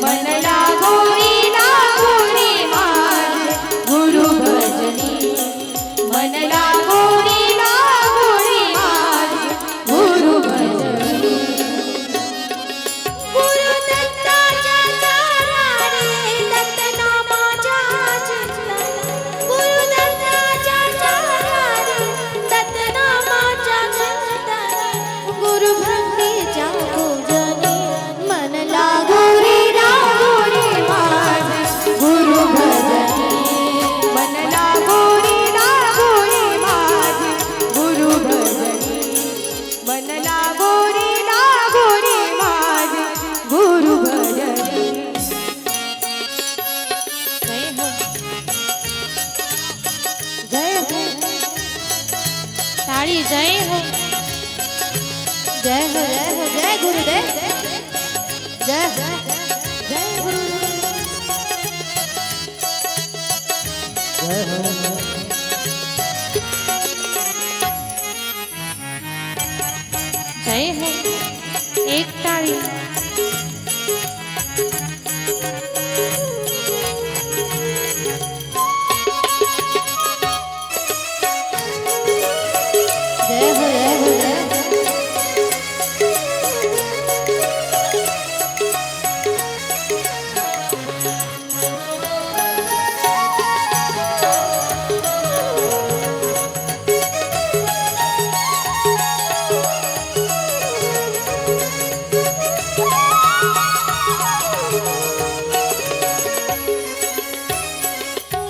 [SPEAKER 4] मन लागो रे माझे गुरु भजनी. मन लागो रे माझे गुरु भजनी.
[SPEAKER 2] गुरु दत्ताच्या चरणी दत्तनामाच्या
[SPEAKER 5] ताळी जय हो.
[SPEAKER 2] जय हो जय हो जय गुरुदेव जय जय गुरुदेव
[SPEAKER 3] जय हो
[SPEAKER 5] जय हो. एक टाळी.
[SPEAKER 2] जय हो जय हो जय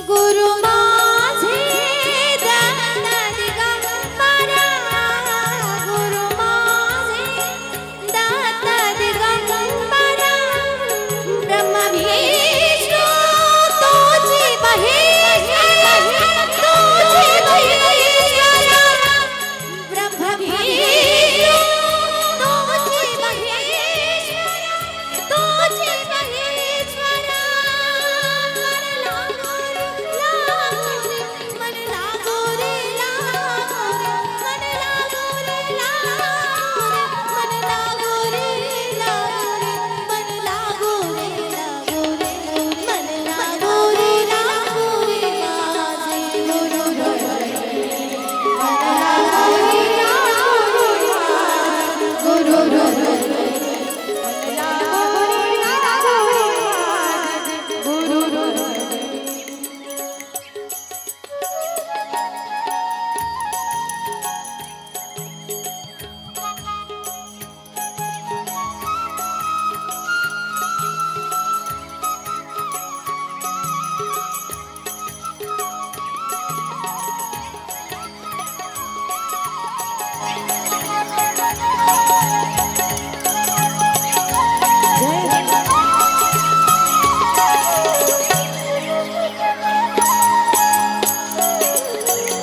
[SPEAKER 2] गुरु माझे दाता दिगंबरा गुरु माझे दाता दिगंबरा ब्रह्मा विष्णू तुझी महेश्वरा तुझी महेश्वरा ब्रह्मा विष्णू तुझी महेश्वरा तुझी महेश्वरा मन लागो रे मन लागो रे मन लागो रे मन लागो रे मन लागो रे माझे गुरु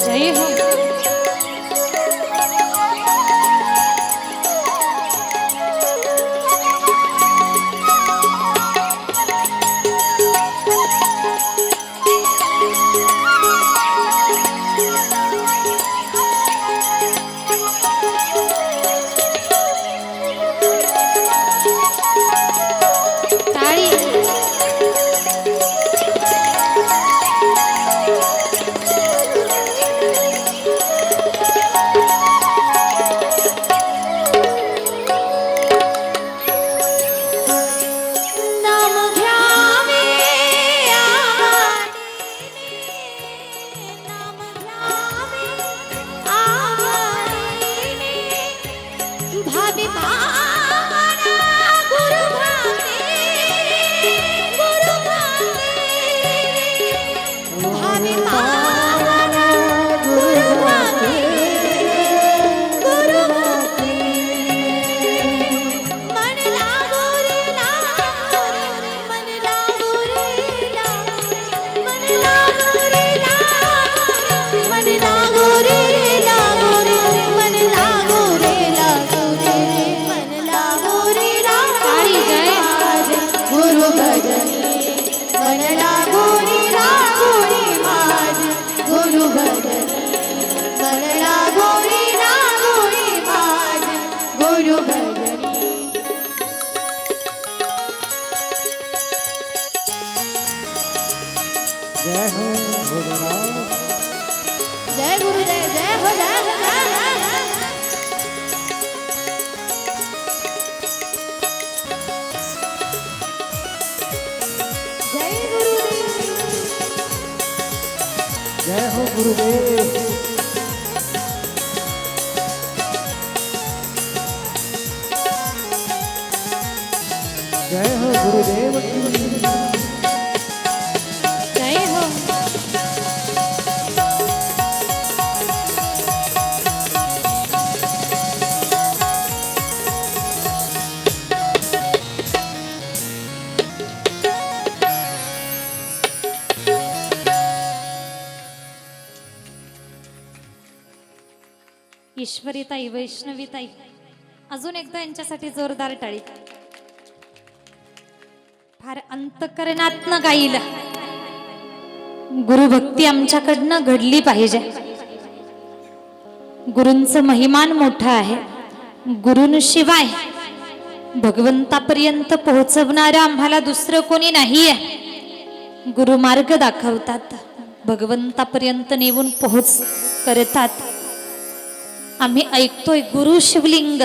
[SPEAKER 5] जय हो. ताळी.
[SPEAKER 2] नाम घ्यावे नाम घ्यावे आवडीने भावी भावना गुरु भावे भावी भावना गुरु भावे मन लागो रे मन लागो रे मन लागो रे मन लागो रे मन लागो रे मन लागो रे
[SPEAKER 5] ताळी जय.
[SPEAKER 2] गुरु भजनी मन लागो रे माझ गुरु भजनी मन लागो रे माझ गुरु भजनी
[SPEAKER 3] जय हो भोलेनाथ
[SPEAKER 2] जय गुरुदेव जय हो जय हो जय
[SPEAKER 3] जय हो गुरुदेव जय हो गुरुदेव की
[SPEAKER 5] जय हो. ईश्वरीताई, वैष्णवीताई, अजून एकदा यांच्यासाठी जोरदार टाळी. फार अंतकरणातनं गाईल. गुरुभक्ती आमच्याकडनं घडली पाहिजे. गुरूंचं महिमान मोठं आहे. गुरूंशिवाय भगवंतापर्यंत पोहोचवणारं आम्हाला दुसरं कोणी नाहीये. गुरु मार्ग दाखवतात, भगवंतापर्यंत नेऊन पोहोच करतात. आम्ही ऐकतोय गुरु शिवलिंग,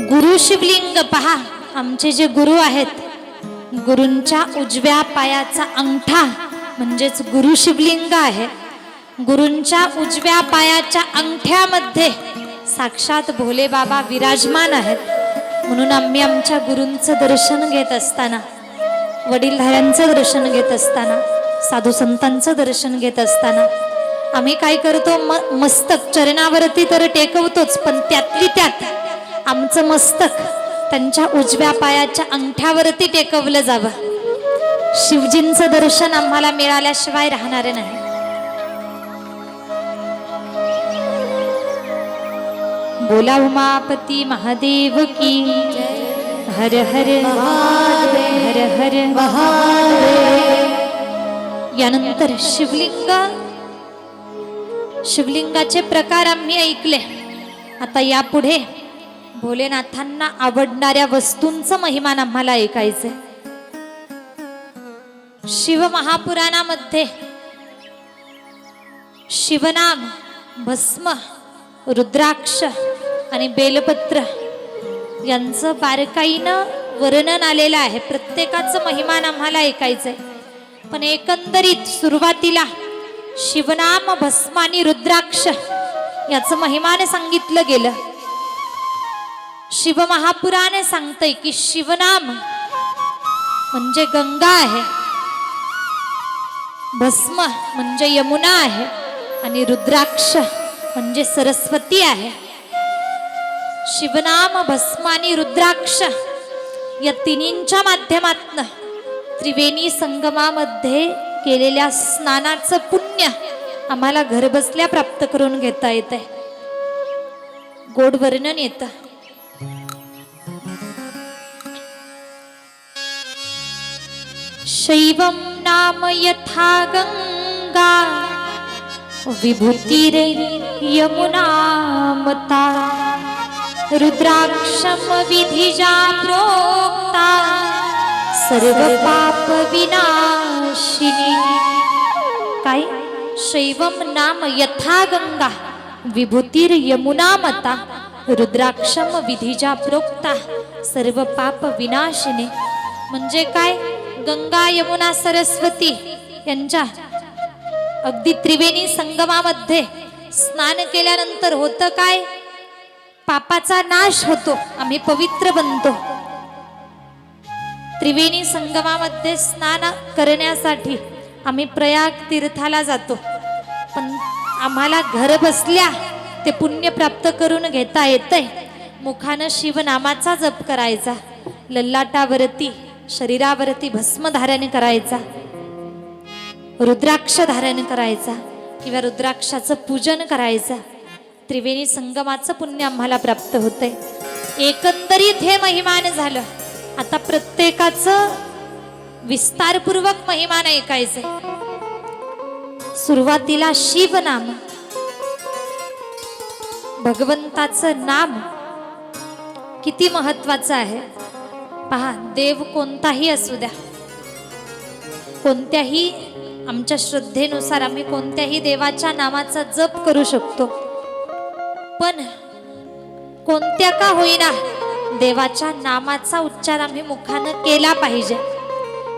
[SPEAKER 5] गुरु शिवलिंग. पहा, आमचे जे गुरु आहेत, गुरूंच्या उजव्या पायाचा अंगठा म्हणजेच गुरु शिवलिंग आहे. गुरूंच्या उजव्या पायाच्या अंगठ्यामध्ये साक्षात भोले बाबा विराजमान आहेत. म्हणून आम्ही आमच्या गुरूंचं दर्शन घेत असताना, वडीलधाऱ्यांचं दर्शन घेत असताना, साधू संतांचं दर्शन घेत असताना आम्ही काय करतो, मस्तक चरणावरती तर टेकवतोच, पण त्यातली त्यात आमचं मस्तक त्यांच्या उजव्या पायाच्या अंगठ्यावरती टेकवलं जावं. शिवजींचं दर्शन आम्हाला मिळाल्याशिवाय राहणार नाही. बोला उमापती महादेव की हर हर हर हर महादेव. यानंतर शिवलिंगाचे प्रकार आम्ही ऐकले. आता यापुढे भोलेनाथांना आवडणाऱ्या वस्तूंचं महिमान आम्हाला ऐकायचंय. शिव महापुराणामध्ये शिवनाम, भस्म, रुद्राक्ष आणि बेलपत्र यांचं बारकाईनं वर्णन आलेलं आहे. प्रत्येकाचं महिमान आम्हाला ऐकायचंय. पण एकंदरीत सुरुवातीला शिवनाम, भस्म आणि रुद्राक्ष याचं महिमान सांगितलं गेलं. शिव महापुराण सांगतंय की शिवनाम म्हणजे गंगा आहे, भस्म म्हणजे यमुना आहे आणि रुद्राक्ष म्हणजे सरस्वती आहे. शिवनाम, भस्म आणि रुद्राक्ष या तिन्हींच्या माध्यमातून त्रिवेणी संगमामध्ये केलेल्या स्नानाचं पुण्य आम्हाला घरबसल्या प्राप्त करून घेता येतंय. गोड वर्णन येतं. शैवं नाम यथा गंगा विभूतिर यमुना मता रुद्राक्षम विधिजा प्रोक्ता सर्व पाप विनाशिनी. काय? शैवम नाम यथा गंगा विभूतिर यमुना मता रुद्राक्षम विधिजा प्रोक्ता सर्व पाप विनाशिनी. म्हणजे काय? गंगा, यमुना, सरस्वती यांच्या अगदी त्रिवेणी संगमामध्ये स्नान केल्यानंतर होतं काय? पापाचा नाश होतो, आम्ही पवित्र बनतो. त्रिवेणी संगमामध्ये स्नान करण्यासाठी आम्ही प्रयाग तीर्थाला जातो. पण आम्हाला घर बसल्या ते पुण्य प्राप्त करून घेता येतंय. मुखानं शिवनामाचा जप करायचा, ललाटावरती शरीरावरती भस्म धारण करायचा, रुद्राक्ष धारण करायचा किंवा रुद्राक्षाचं पूजन करायचं. त्रिवेणी संगमाचं पुण्य आम्हाला प्राप्त होतंय. एकंदरीत हे महिमान झालं. आता प्रत्येकाचं विस्तारपूर्वक महिमान ऐकायचंय. सुरुवातीला शिवनाम, भगवंताचं नाम किती महत्वाचं आहे. पहा, देव कोणताही असू द्या, कोणत्याही आमच्या श्रद्धेनुसार आम्ही कोणत्याही देवाच्या नामाचा जप करू शकतो. पण कोणत्या का होईना देवाच्या नामाचा उच्चार आम्ही मुखानं केला पाहिजे.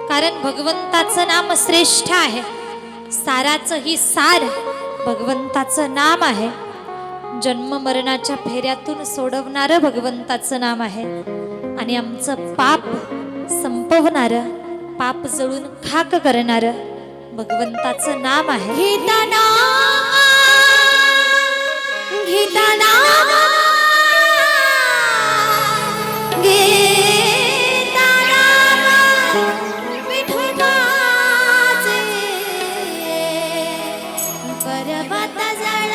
[SPEAKER 5] कारण भगवंताचं नाम श्रेष्ठ आहे. साराचं ही सार भगवंताचं नाम आहे. जन्म मरणाच्या फेऱ्यातून सोडवणारं भगवंताचं नाम आहे. आणि आमचं पाप संपवणारं, पाप जळून खाक करणारं भगवंताचं नाम आहे.
[SPEAKER 2] घेताना घेताना घेताना विठुराचे पर्वत जळ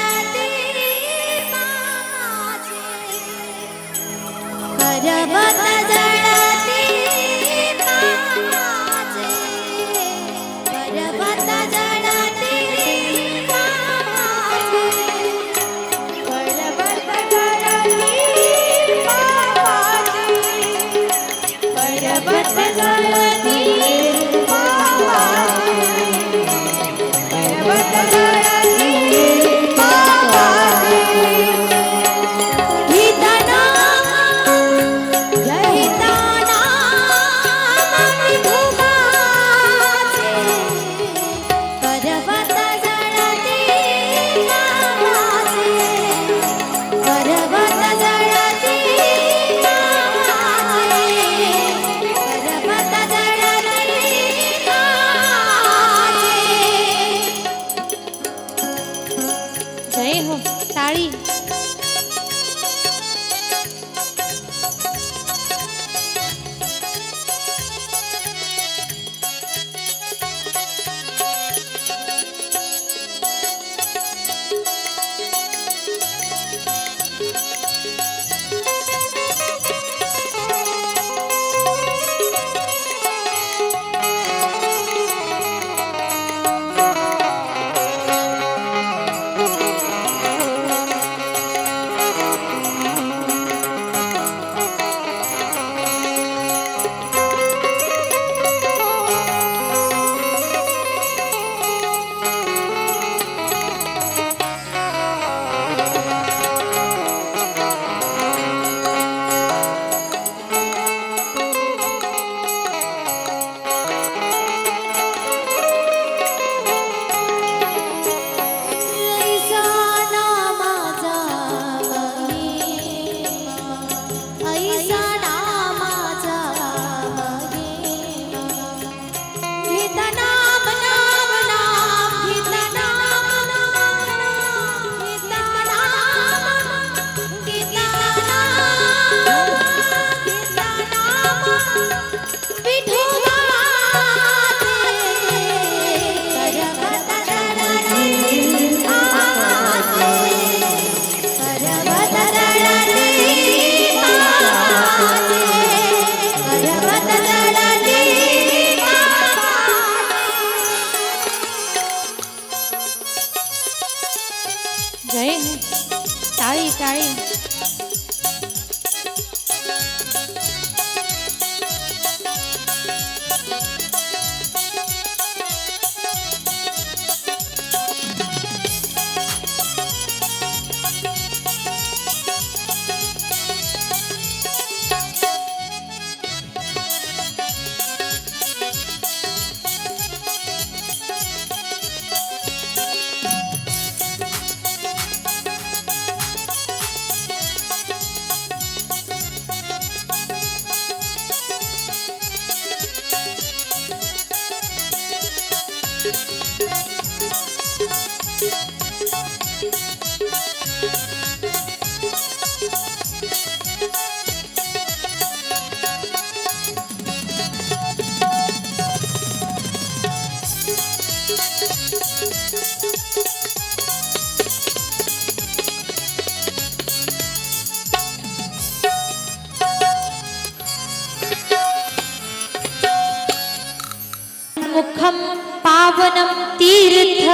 [SPEAKER 5] तन्मुखं पावनं तीर्थ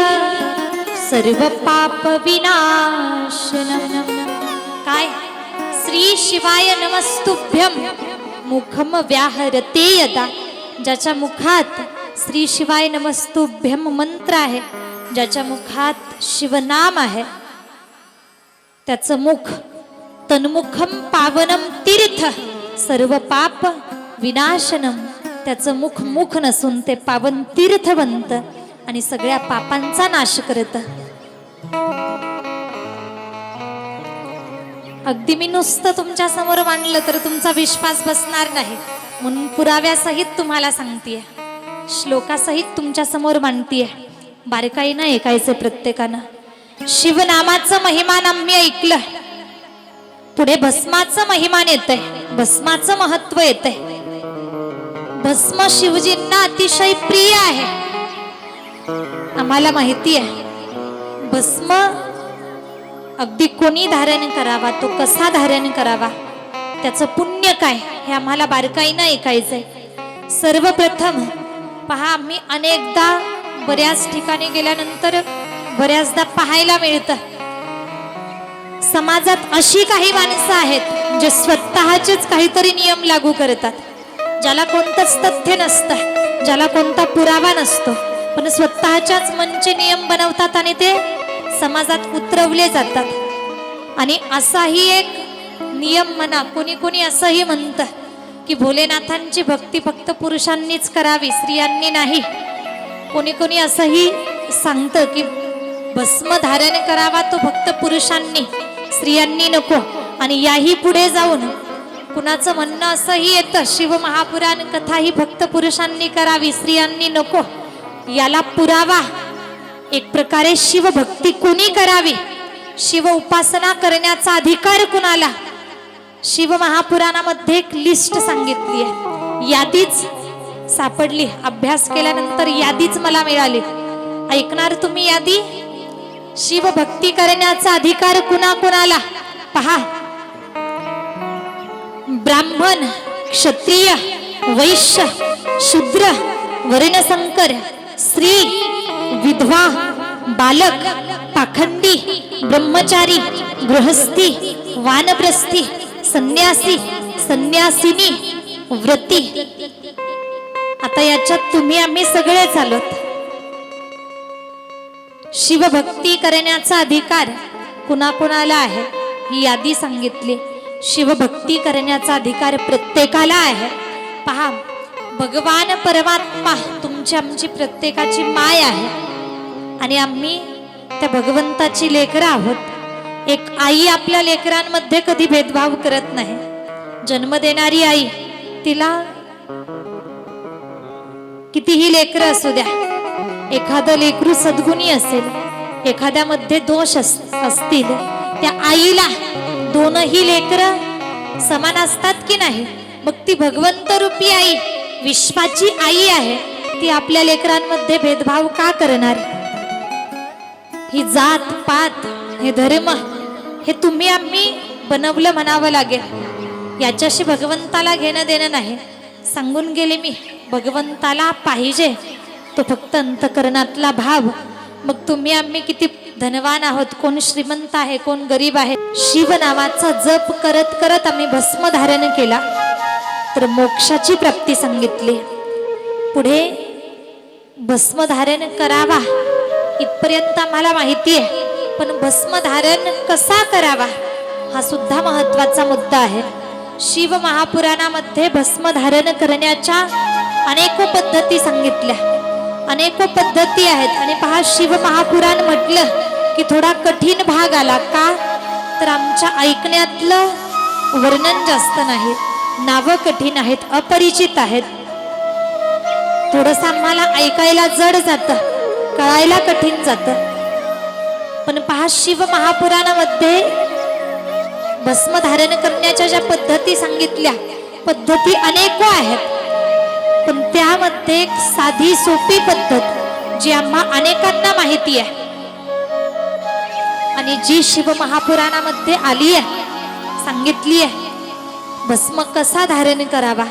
[SPEAKER 5] सर्व पाप विनाशनम. काय श्री शिवाय नमस्तुभ्यम मुखम व्याहरते यदा. ज्याच्या मुखात श्री शिवाय नमस्तुभ्यम मंत्र आहे, ज्याच्या मुखात शिवनाम आहे, त्याचं मुख तन्मुखम पावनम तीर्थ सर्व पाप विनाशनम. त्याचं मुख मुख नसून ते पावन तीर्थ बनत आणि सगळ्या पापांचा नाश करत. अगदी मी नुसतं तुमच्या समोर मांडलं तर तुमचा विश्वास बसणार नाही, म्हणून पुराव्यासहित तुम्हाला सांगतेय, श्लोकासहित तुमच्या समोर मांडतीये. बारकाईनं ऐकायचं प्रत्येकानं. शिवनामाचं महिमान आम्ही ऐकलं, पुढे भस्माचं महिमान येतंय, भस्माचं महत्व येतंय. भस्म शिवजींना अतिशय प्रिय आहे, आम्हाला माहिती आहे. भस्म अगदी कोणी धारण करावा, तो कसा धारण करावा, त्याचं पुण्य काय, हे आम्हाला बारकाईनं ऐकायचंय. सर्वप्रथम पहा, आम्ही अनेकदा बऱ्याच ठिकाणी गेल्यानंतर बऱ्याचदा पाहायला मिळतं, समाजात अशी काही माणसं आहेत जे स्वतःचेच काहीतरी नियम लागू करतात, ज्याला कोणतंच तथ्य नसतं, ज्याला कोणता पुरावा नसतो, पण स्वतःच्याच मनचे नियम बनवतात आणि ते समाजात उतरवले जातात. आणि असाही एक नियम म्हणा, कोणी कोणी असंही म्हणतं की भोलेनाथांची भक्ती फक्त पुरुषांनीच करावी, स्त्रियांनी नाही. कोणी कोणी असंही सांगतं की भस्म धारण करावा तो फक्त पुरुषांनी, स्त्रियांनी नको. आणि याही पुढे जाऊन कुणाचं म्हणणं असंही येतं, शिव महापुराण कथा ही फक्त पुरुषांनी करावी, स्त्रियांनी नको. याला पुरावा एक प्रकारे शिवभक्ती कोणी करावी, शिव उपासना करण्याचा अधिकार कुणाला, शिव महापुराणामध्ये एक लिस्ट सांगितली आहे, यादीच सापडली. अभ्यास केल्यानंतर यादीच मला मिळाली. ऐकणार तुम्ही यादी? शिवभक्ती करण्याचा अधिकार कुणाकुणाला पहा. ब्राह्मण, क्षत्रिय, वैश्य, शूद्र, वर्णसंकर, स्त्री, विधवा, बालक, पाखंडी, ब्रह्मचारी, गृहस्थी, वानप्रस्थी, संन्यासी, संन्यासिनी, व्रती. आता याच्यात तुम्ही आम्ही सगळेच आलोत. शिवभक्ती करण्याचा अधिकार कुणाकुणाला आहे ही यादी सांगितली. शिवभक्ती करण्याचा अधिकार प्रत्येकाला आहे. पहा, भगवान परमात्मा तुमची आमची प्रत्येकाची माय आहे आणि आम्ही त्या भगवंताची लेकरं आहोत. एक आई आपल्या लेकरांमध्ये कधी भेदभाव करत नाही. जन्म देणारी आई, तिला कितीही लेकरं असू द्या, एखादं लेकरू सद्गुणी असेल, एखाद्यामध्ये दोष असतील, त्या आईला दोनही लेकरं समान असतात की नाही? मग ती भगवंत रूपी आई, विश्वाची आई आहे, ती आपल्या लेकरांमध्ये भेदभाव का करणार? ही जात पात, हे धर्म, हे तुम्ही आम्ही बनवलं म्हणावं लागेल. याच्याशी भगवंताला घेणं देणं नाही. सांगून गेले मी, भगवंताला पाहिजे तो फक्त अंतकरणातला भाव. मग तुम्ही आम्ही किती धनवान आहोत, कोण श्रीमंत आहे, कोण गरीब आहे, शिव नावाचा जप करत करत आम्ही भस्म धारण केला तर मोक्षाची प्राप्ती सांगितली. पुढे भस्म धारण करावा इथपर्यंत आम्हाला माहिती आहे, पण भस्म धारण कसा करावा हा सुद्धा महत्वाचा मुद्दा आहे. शिव महापुराणामध्ये भस्म धारण करण्याच्या अनेक पद्धती सांगितल्या, अनेक पद्धती आहेत. आणि पहा, शिव महापुराण म्हटलं की थोडा कठीण भाग आला का, तर आमच्या ऐकण्यातलं वर्णन जास्त नाही, नावं कठीण आहेत, अपरिचित आहेत. थोडंसं आम्हाला ऐकायला जड जातं, कळायला कठीण जातं. पण पहा, शिव महापुराणामध्ये भस्म धारण करण्याच्या ज्या पद्धती सांगितल्या, पद्धती अनेक आहेत, पण त्यामध्ये एक साधी सोपी पद्धत जी आम्हा अनेकांना माहिती आहे आणि जी शिव महापुराणामध्ये आली आहे, सांगितली आहे, भस्म कसा धारण करावा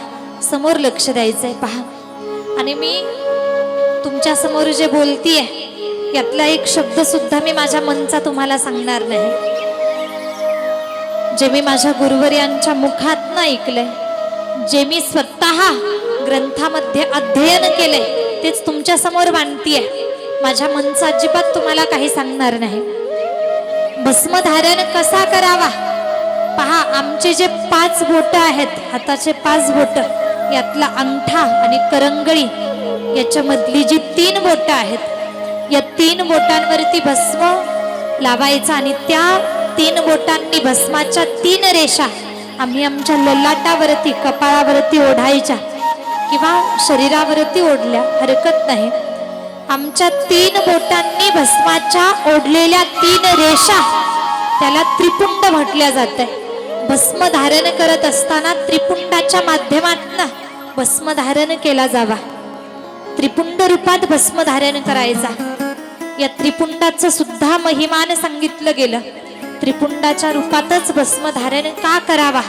[SPEAKER 5] समोर लक्ष द्यायचंय. पहा, आणि मी तुमच्या समोर जे बोलतीये यातला एक शब्द सुद्धा मी माझ्या मनचा तुम्हाला सांगणार नाही. जे मी माझ्या गुरुवर्यांच्या मुखात न ऐकलंय, जे मी स्वतः ग्रंथामध्ये अध्ययन केलंय तेच तुमच्या समोर मांडतीये. माझ्या मनचा अजिबात तुम्हाला काही सांगणार नाही. भस्म धारण कसा करावा पहा. आमचे जे 5 बोट आहेत, हाताचे 5 बोट, यातला अंगठा आणि करंगळी याच्यामधली जी 3 बोट आहेत, या 3 बोटांवरती भस्म लावायचा आणि त्या 3 बोटांनी भस्माच्या 3 रेषा आम्ही आमच्या ललाटावरती, कपाळावरती ओढायच्या किंवा शरीरावरती ओढल्या हरकत नाही. आमच्या 3 बोटांनी भस्माच्या ओढलेल्या 3 रेषा त्याला त्रिपुंड म्हटल्या जाते. भस्म धारण करत असताना त्रिपुंडाच्या माध्यमातून भस्म धारण केला जावा. त्रिपुंड रूपात भस्म धारण करायचा. या त्रिपुंडाचं सुद्धा महिमान सांगितलं गेलं. त्रिपुंडाच्या रूपातच भस्म धारण का करावा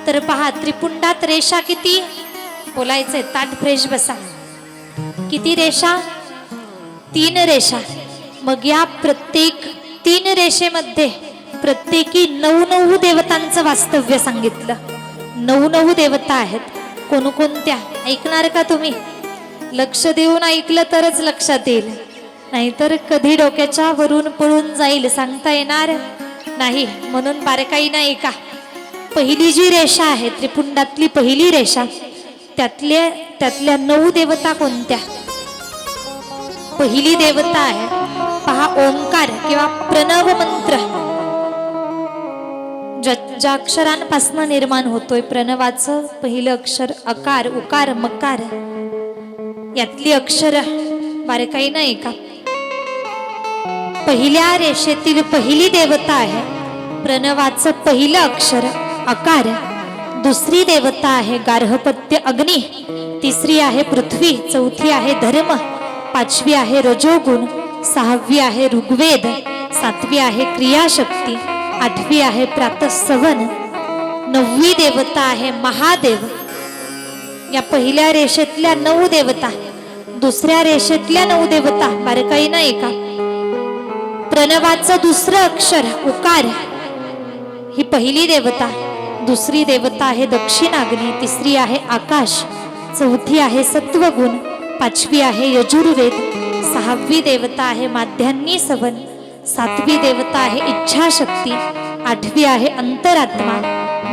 [SPEAKER 5] तर पहा, त्रिपुंडात रेषा किती, बोलायचंय ताट फ्रेश बसा, किती रेषा, 3 रेषा. मग या प्रत्येक 3 रेषेमध्ये प्रत्येकी 9 देवतांचं वास्तव्य सांगितलं. 9 देवता आहेत. कोणकोणत्या ऐकणार का तुम्ही? लक्ष देऊन ऐकलं तरच लक्षात येईल, नाहीतर कधी डोक्याच्या वरून पळून जाईल, सांगता येणार नाही. म्हणून बारकाई नाही का. पहिली जी रेषा आहे त्रिपुंडातली पहिली रेषा, त्यातल्या 9 देवता कोणत्या? पहिली देवता आहे पहा ओंकार किंवा प्रणव मंत्र. ज्या अक्षरांपासून निर्माण होतोय प्रणवाचं पहिलं अक्षर अकार, उकार, मकार, यातली अक्षर बारकाई नाही का. पहिल्या रेषेतील पहिली देवता आहे प्रणवाचं पहिलं अक्षर अकार. दुसरी देवता आहे गार्हपत्य अग्नी. तिसरी आहे पृथ्वी. चौथी आहे धर्म. 5वी आहे रजोगुण. 6वी आहे ऋग्वेद. 7वी आहे क्रियाशक्ती. 8वी आहे प्रातःसवन. 9वी देवता आहे महादेव. या पहिल्या रेषेतल्या 9 देवता. दुसऱ्या रेषेतल्या 9 देवता बारकाई नाही का. प्रणवाचं दुसरं अक्षर उकार ही पहिली देवता. दुसरी देवता आहे दक्षिणाग्नी. तिसरी आहे आकाश. चौथी आहे सत्वगुण. 5वी आहे यजुर्वेद. 6वी देवता आहे माध्यान्नी सवन. 7वी देवता आहे इच्छाशक्ती. 8वी आहे अंतरात्मा.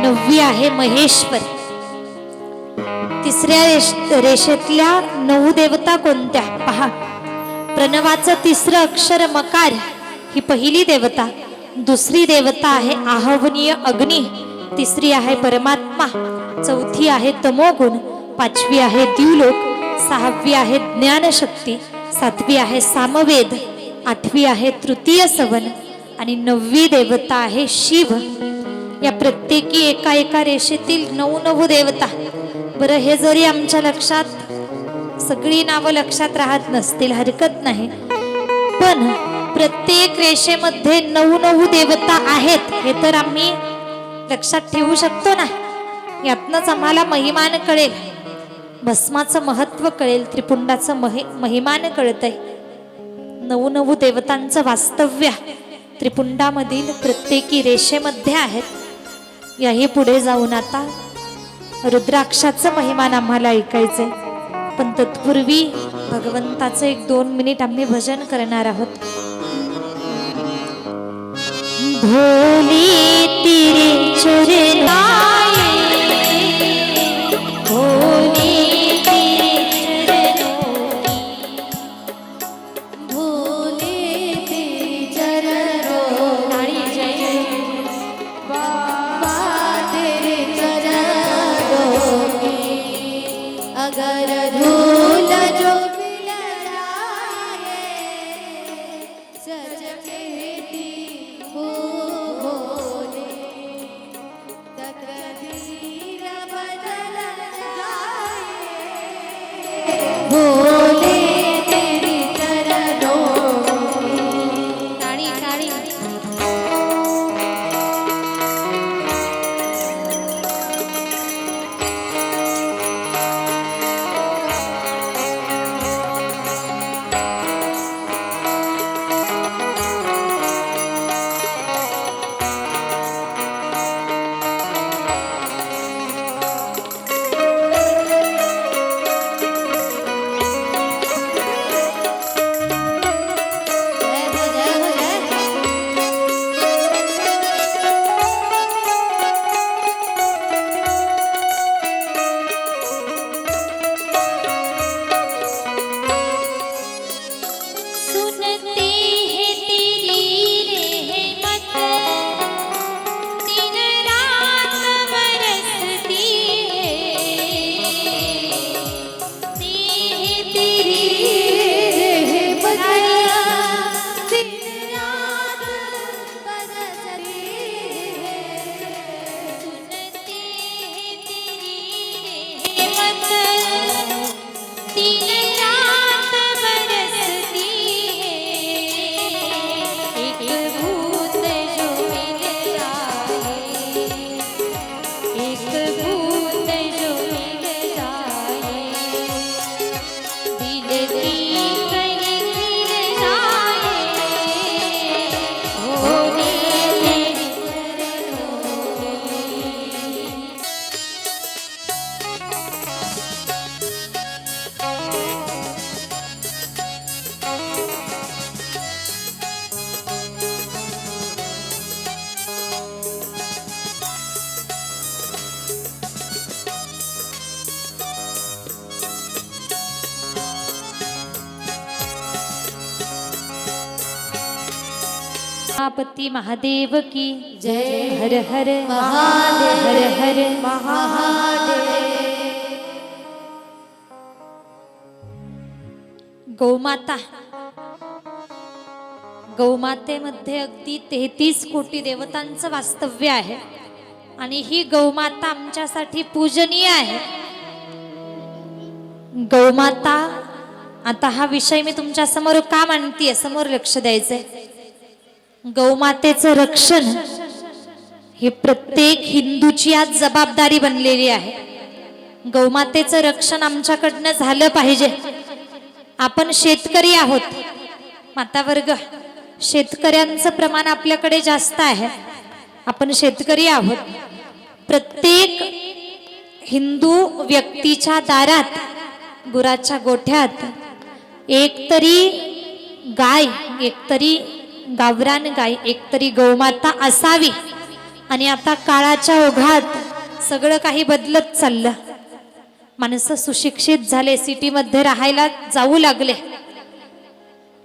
[SPEAKER 5] 9वी आहे महेश्वर. तिसऱ्या रेषेतल्या 9 देवता कोणत्या पहा. प्रणवाचं तिसरं अक्षर मकार ही पहिली देवता. दुसरी देवता आहे आहवनीय अग्नी. तिसरी आहे परमात्मा. चौथी आहे तमोगुण. 5वी आहे द्युलोक. 6वी आहे ज्ञानशक्ती. 7वी आहे सामवेद. 8वी आहे तृतीय सवन आणि 9वी देवता आहे शिव. या प्रत्येकी एका रेषेतील 9 देवता. बरं, हे जरी आमच्या लक्षात सगळी नावं लक्षात राहत नसतील हरकत नाही, पण प्रत्येक रेषेमध्ये 9 देवता आहेत हे तर आम्ही लक्षात ठेवू शकतो ना. यातनच आम्हाला महिमान कळेल, भस्माचं महत्व कळेल, त्रिपुंडाचं महिमान कळतंय. 9 देवतांचं वास्तव्य त्रिपुंडामधील प्रत्येकी रेषेमध्ये आहेत. याही पुढे जाऊन आता रुद्राक्षाचं महिमान आम्हाला ऐकायचंय, पण तत्पूर्वी भगवंताचं 1-2 मिनिट आम्ही भजन करणार आहोत. भोली तेरे चरणाए, भोली तेरे चरणों,
[SPEAKER 2] भोले तेरे चरणों, बाबा तेरे चरणों में अगर धूल जो मिल जाए सच कहती हूँ भोले, तकदीर
[SPEAKER 5] उमापती महादेव की
[SPEAKER 2] जय
[SPEAKER 5] हर हर
[SPEAKER 2] महादेव
[SPEAKER 5] हर हर
[SPEAKER 2] महादेव।
[SPEAKER 5] गौमाता, गौमातेमध्ये अगदी 33 कोटी देवतांचं वास्तव्य आहे आणि ही गौमाता आमच्यासाठी पूजनीय आहे. गौमाता, आता हा विषय मी तुमच्या समोर का मांडतीये, समोर लक्ष द्यायचंय. गौमातेचं रक्षण ही प्रत्येक हिंदूची आज जबाबदारी बनलेली आहे. गौमातेचं रक्षण आमच्याकडनं झालं पाहिजे. आपण शेतकरी आहोत, मातावर्ग, शेतकऱ्यांचं प्रमाण आपल्याकडे जास्त आहे. आपण शेतकरी आहोत. प्रत्येक हिंदू व्यक्तीच्या दारात, गुराच्या गोठ्यात एकतरी गाय, एकतरी गावरान गाय, एकतरी गौमाता असावी. आणि आता काळाच्या ओघात सगळं काही बदलत चाललं. माणसं सुशिक्षित झाले, सिटीमध्ये राहायला जाऊ लागले.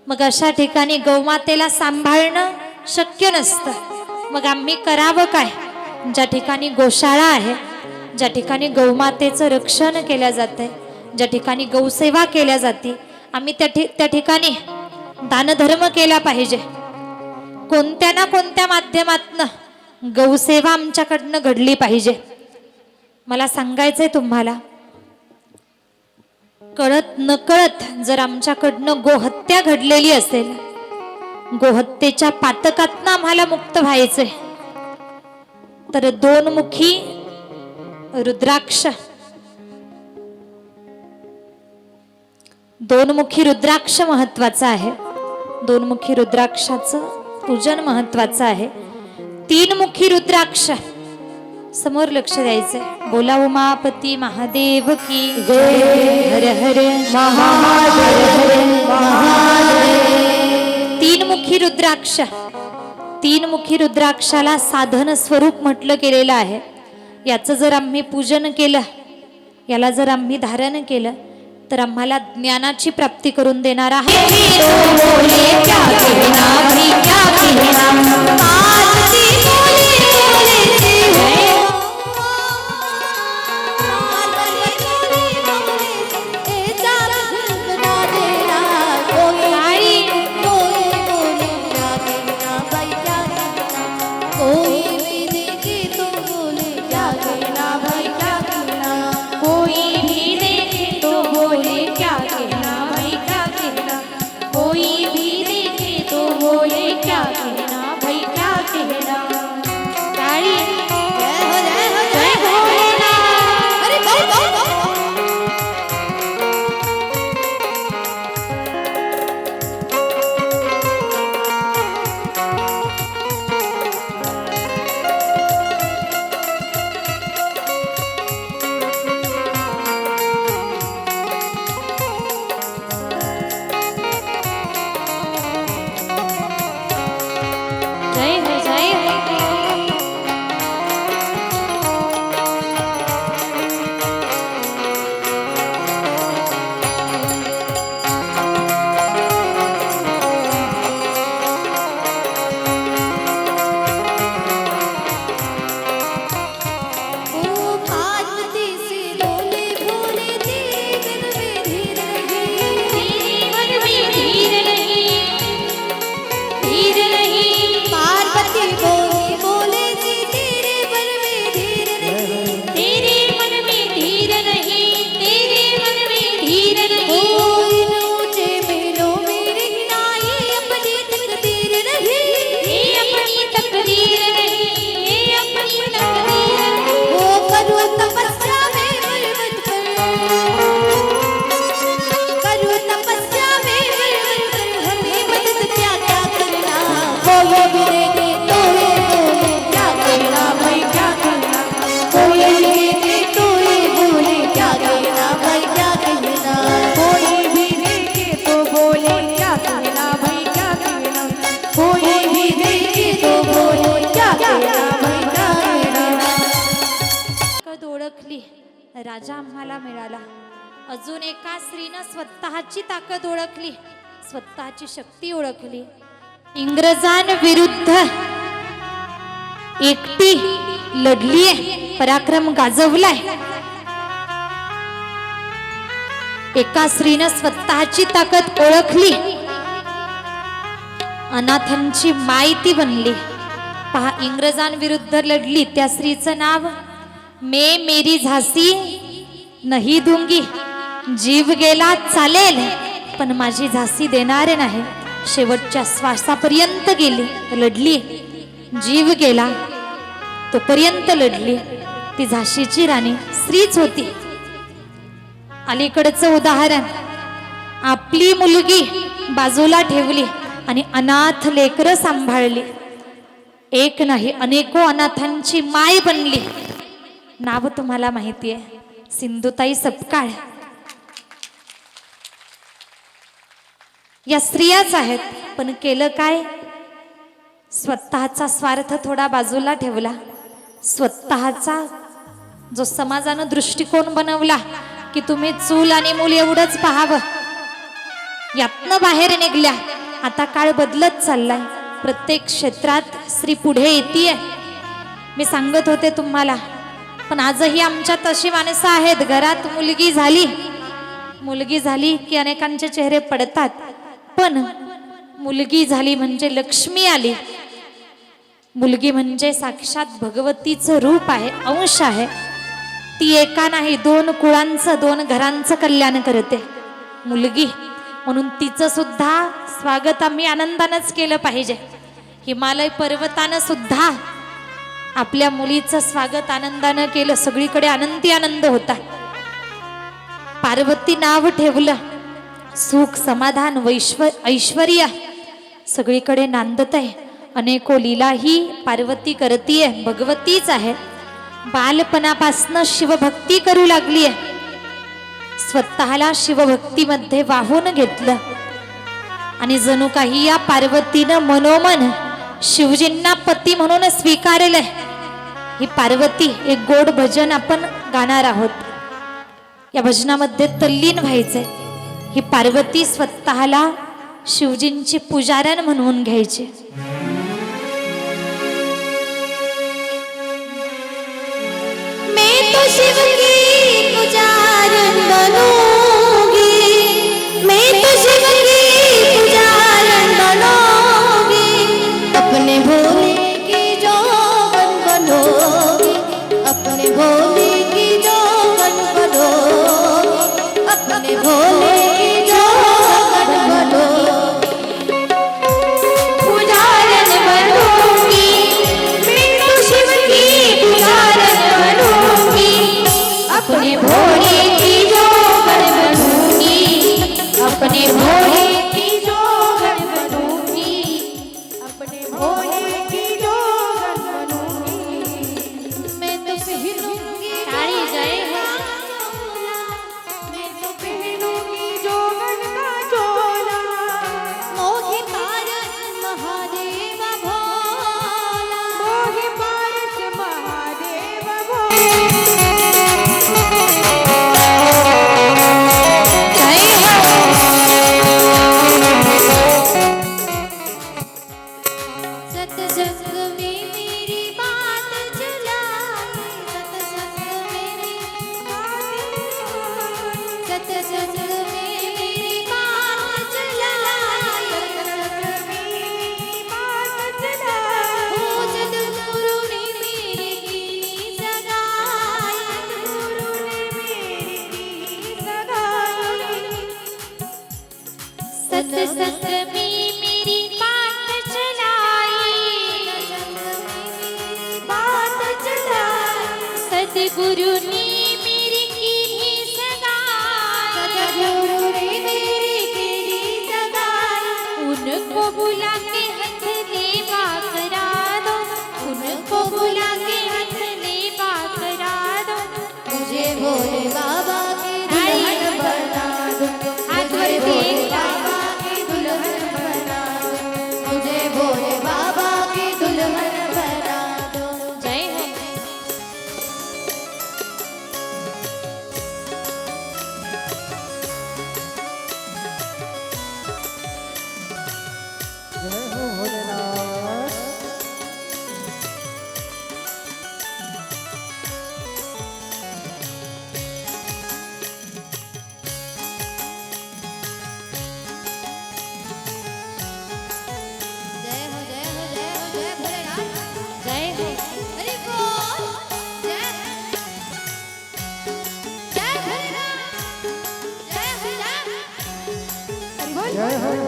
[SPEAKER 5] मग अशा ठिकाणी गौमातेला सांभाळणं शक्य नसतं. मग आम्ही करावं काय? ज्या ठिकाणी गोशाळा आहे, ज्या ठिकाणी गौमातेचं रक्षण केल्या जाते, ज्या ठिकाणी गौसेवा केल्या जाते, आम्ही त्या ठिकाणी दानधर्म केला पाहिजे. कोणत्या ना कोणत्या माध्यमातनं गौसेवा आमच्याकडनं घडली पाहिजे. मला सांगायचंय तुम्हाला, कळत नकळत जर आमच्याकडनं गोहत्या घडलेली असेल, गोहत्येच्या पातकातनं आम्हाला मुक्त व्हायचंय, तर दोनमुखी रुद्राक्ष, दोनमुखी रुद्राक्ष महत्वाचा आहे. दोनमुखी रुद्राक्षाचं पूजन महत्वाचं आहे. तीनमुखी रुद्राक्ष, समोर लक्ष द्यायचंय. बोला उमापती महादेव की जय. हर हर महादेव. तीनमुखी रुद्राक्ष, तीनमुखी रुद्राक्षाला साधन स्वरूप म्हटलं गेलेलं आहे. याचं जर आम्ही पूजन केलं, याला जर आम्ही धारण केलं, तर आम्हाला ज्ञानाची प्राप्ती करून देणार आहे. राजा आम्हाला मिळाला. अजून एका स्त्रीनं स्वतःची ताकद ओळखली, स्वतःची शक्ती ओळखली. इंग्रजांविरुद्ध एकटी लढलीये, पराक्रम गाजवलाय. एका स्त्रीनं स्वतःची ताकद ओळखली, अनाथांची माय बनली. पहा, इंग्रजांविरुद्ध लढली. त्या स्त्रीचं नाव मेरी झाशी नाही दूंगी. जीव गेला चालेल, पण माझी झाशी देणार नाही. शेवटच्या श्वासापर्यंत गेली, लढली. जीव गेला तोपर्यंत लढली. ती झाशीची राणी स्त्रीच होती. अलीकडचं उदाहरण, आपली मुलगी बाजूला ठेवली आणि अनाथ लेकरं सांभाळली. एक नाही, अनेको अनाथांची माय बनली. नाव तुम्हाला माहिती आहे, सिंधुताई सपकाळ. या स्त्रियाच आहेत, पण केलं काय? स्वतःचा स्वार्थ थोडा बाजूला ठेवला. स्वतःचा जो समाजानं दृष्टिकोन बनवला की तुम्ही चूल आणि मूल एवढंच पाहावं, यातनं बाहेर निघल्या. आता काळ बदलत चाललाय, प्रत्येक क्षेत्रात स्त्री पुढे येतीये. मी सांगत होते तुम्हाला, पण आजही आमच्यात अशी माणसं आहेत, घरात मुलगी झाली की अनेकांचे चेहरे पडतात, पण मुलगी झाली म्हणजे लक्ष्मी आली. मुलगी म्हणजे साक्षात भगवतीचं रूप आहे, अंश आहे. ती एका नाही, 2 कुळांचं, 2 घरांचं कल्याण करते मुलगी. म्हणून तिचं सुद्धा स्वागत आम्ही आनंदानंच केलं पाहिजे. हिमालय पर्वतानं सुद्धा आपल्या मुलीचं स्वागत आनंदानं केलं. सगळीकडे आनंदी आनंद होता. पार्वती नाव ठेवलं, सुख समाधान ऐश्वर्य सगळीकडे नांदत आहे. अनेको लीला ही पार्वती करतीये, भगवतीच आहे. बालपणापासनं शिवभक्ती करू लागलीये. स्वतःला शिवभक्तीमध्ये वाहून घेतलं आणि जणू काही या पार्वतीनं मनोमन शिवजींना पती म्हणून स्वीकारलंय. ही पार्वती, एक गोड भजन आपण गाणार आहोत. या भजनामध्ये तल्लीन व्हायचंय. ही पार्वती स्वतःला शिवजींची पुजारन म्हणून घ्यायची.
[SPEAKER 2] मैं तो शिव की पुजारन बनूंगी, मैं तो शिव की पुजारन बनूंगी. अपने भोले की जोगन बनूंगी, अपने भोले की जोगन बनूंगी, अपने भोले की जोगन बनूंगी.
[SPEAKER 4] पुजारन बनूंगी, मैं तो शिव की पुजारन बनूंगी. अपने भोले की जोगन बनूंगी, अपने भोले की जोगन बनूंगी, अपने भोले की जोगन बनूंगी.
[SPEAKER 2] मैं तो पहनूंगी
[SPEAKER 5] टाळी जय हो.
[SPEAKER 4] मैं तो पहनूंगी जोगन का चोला.
[SPEAKER 2] मोहि पारस महादेव भोला.
[SPEAKER 4] मोहि पारस महादेव भोला.
[SPEAKER 2] सत्संग में मेरी बात चलाई, सत्संग में मेरी बात चलाई. हो सद्गुरु ने मेरी की सगाई,
[SPEAKER 5] सत्संग में मेरी बात चलाई,
[SPEAKER 2] बात चलाई.
[SPEAKER 5] सदगुरु ने मेरी की सगाई.
[SPEAKER 2] सद्गुरु ने मेरी की सगाई.
[SPEAKER 5] उनको बुला के हाथ लेवा करा दो, उनको बुला के हाथ लेवा करा दो.
[SPEAKER 2] मुझे भोले बाबा की दुल्हन बना दो,
[SPEAKER 5] हाथ
[SPEAKER 2] मुझे
[SPEAKER 5] वर
[SPEAKER 2] भोले
[SPEAKER 5] के
[SPEAKER 2] बाबा की दुल्हन बना दो, मुझे भोले बाबा की दुल्हन बना दो.
[SPEAKER 5] जय हो.
[SPEAKER 3] जय जय हो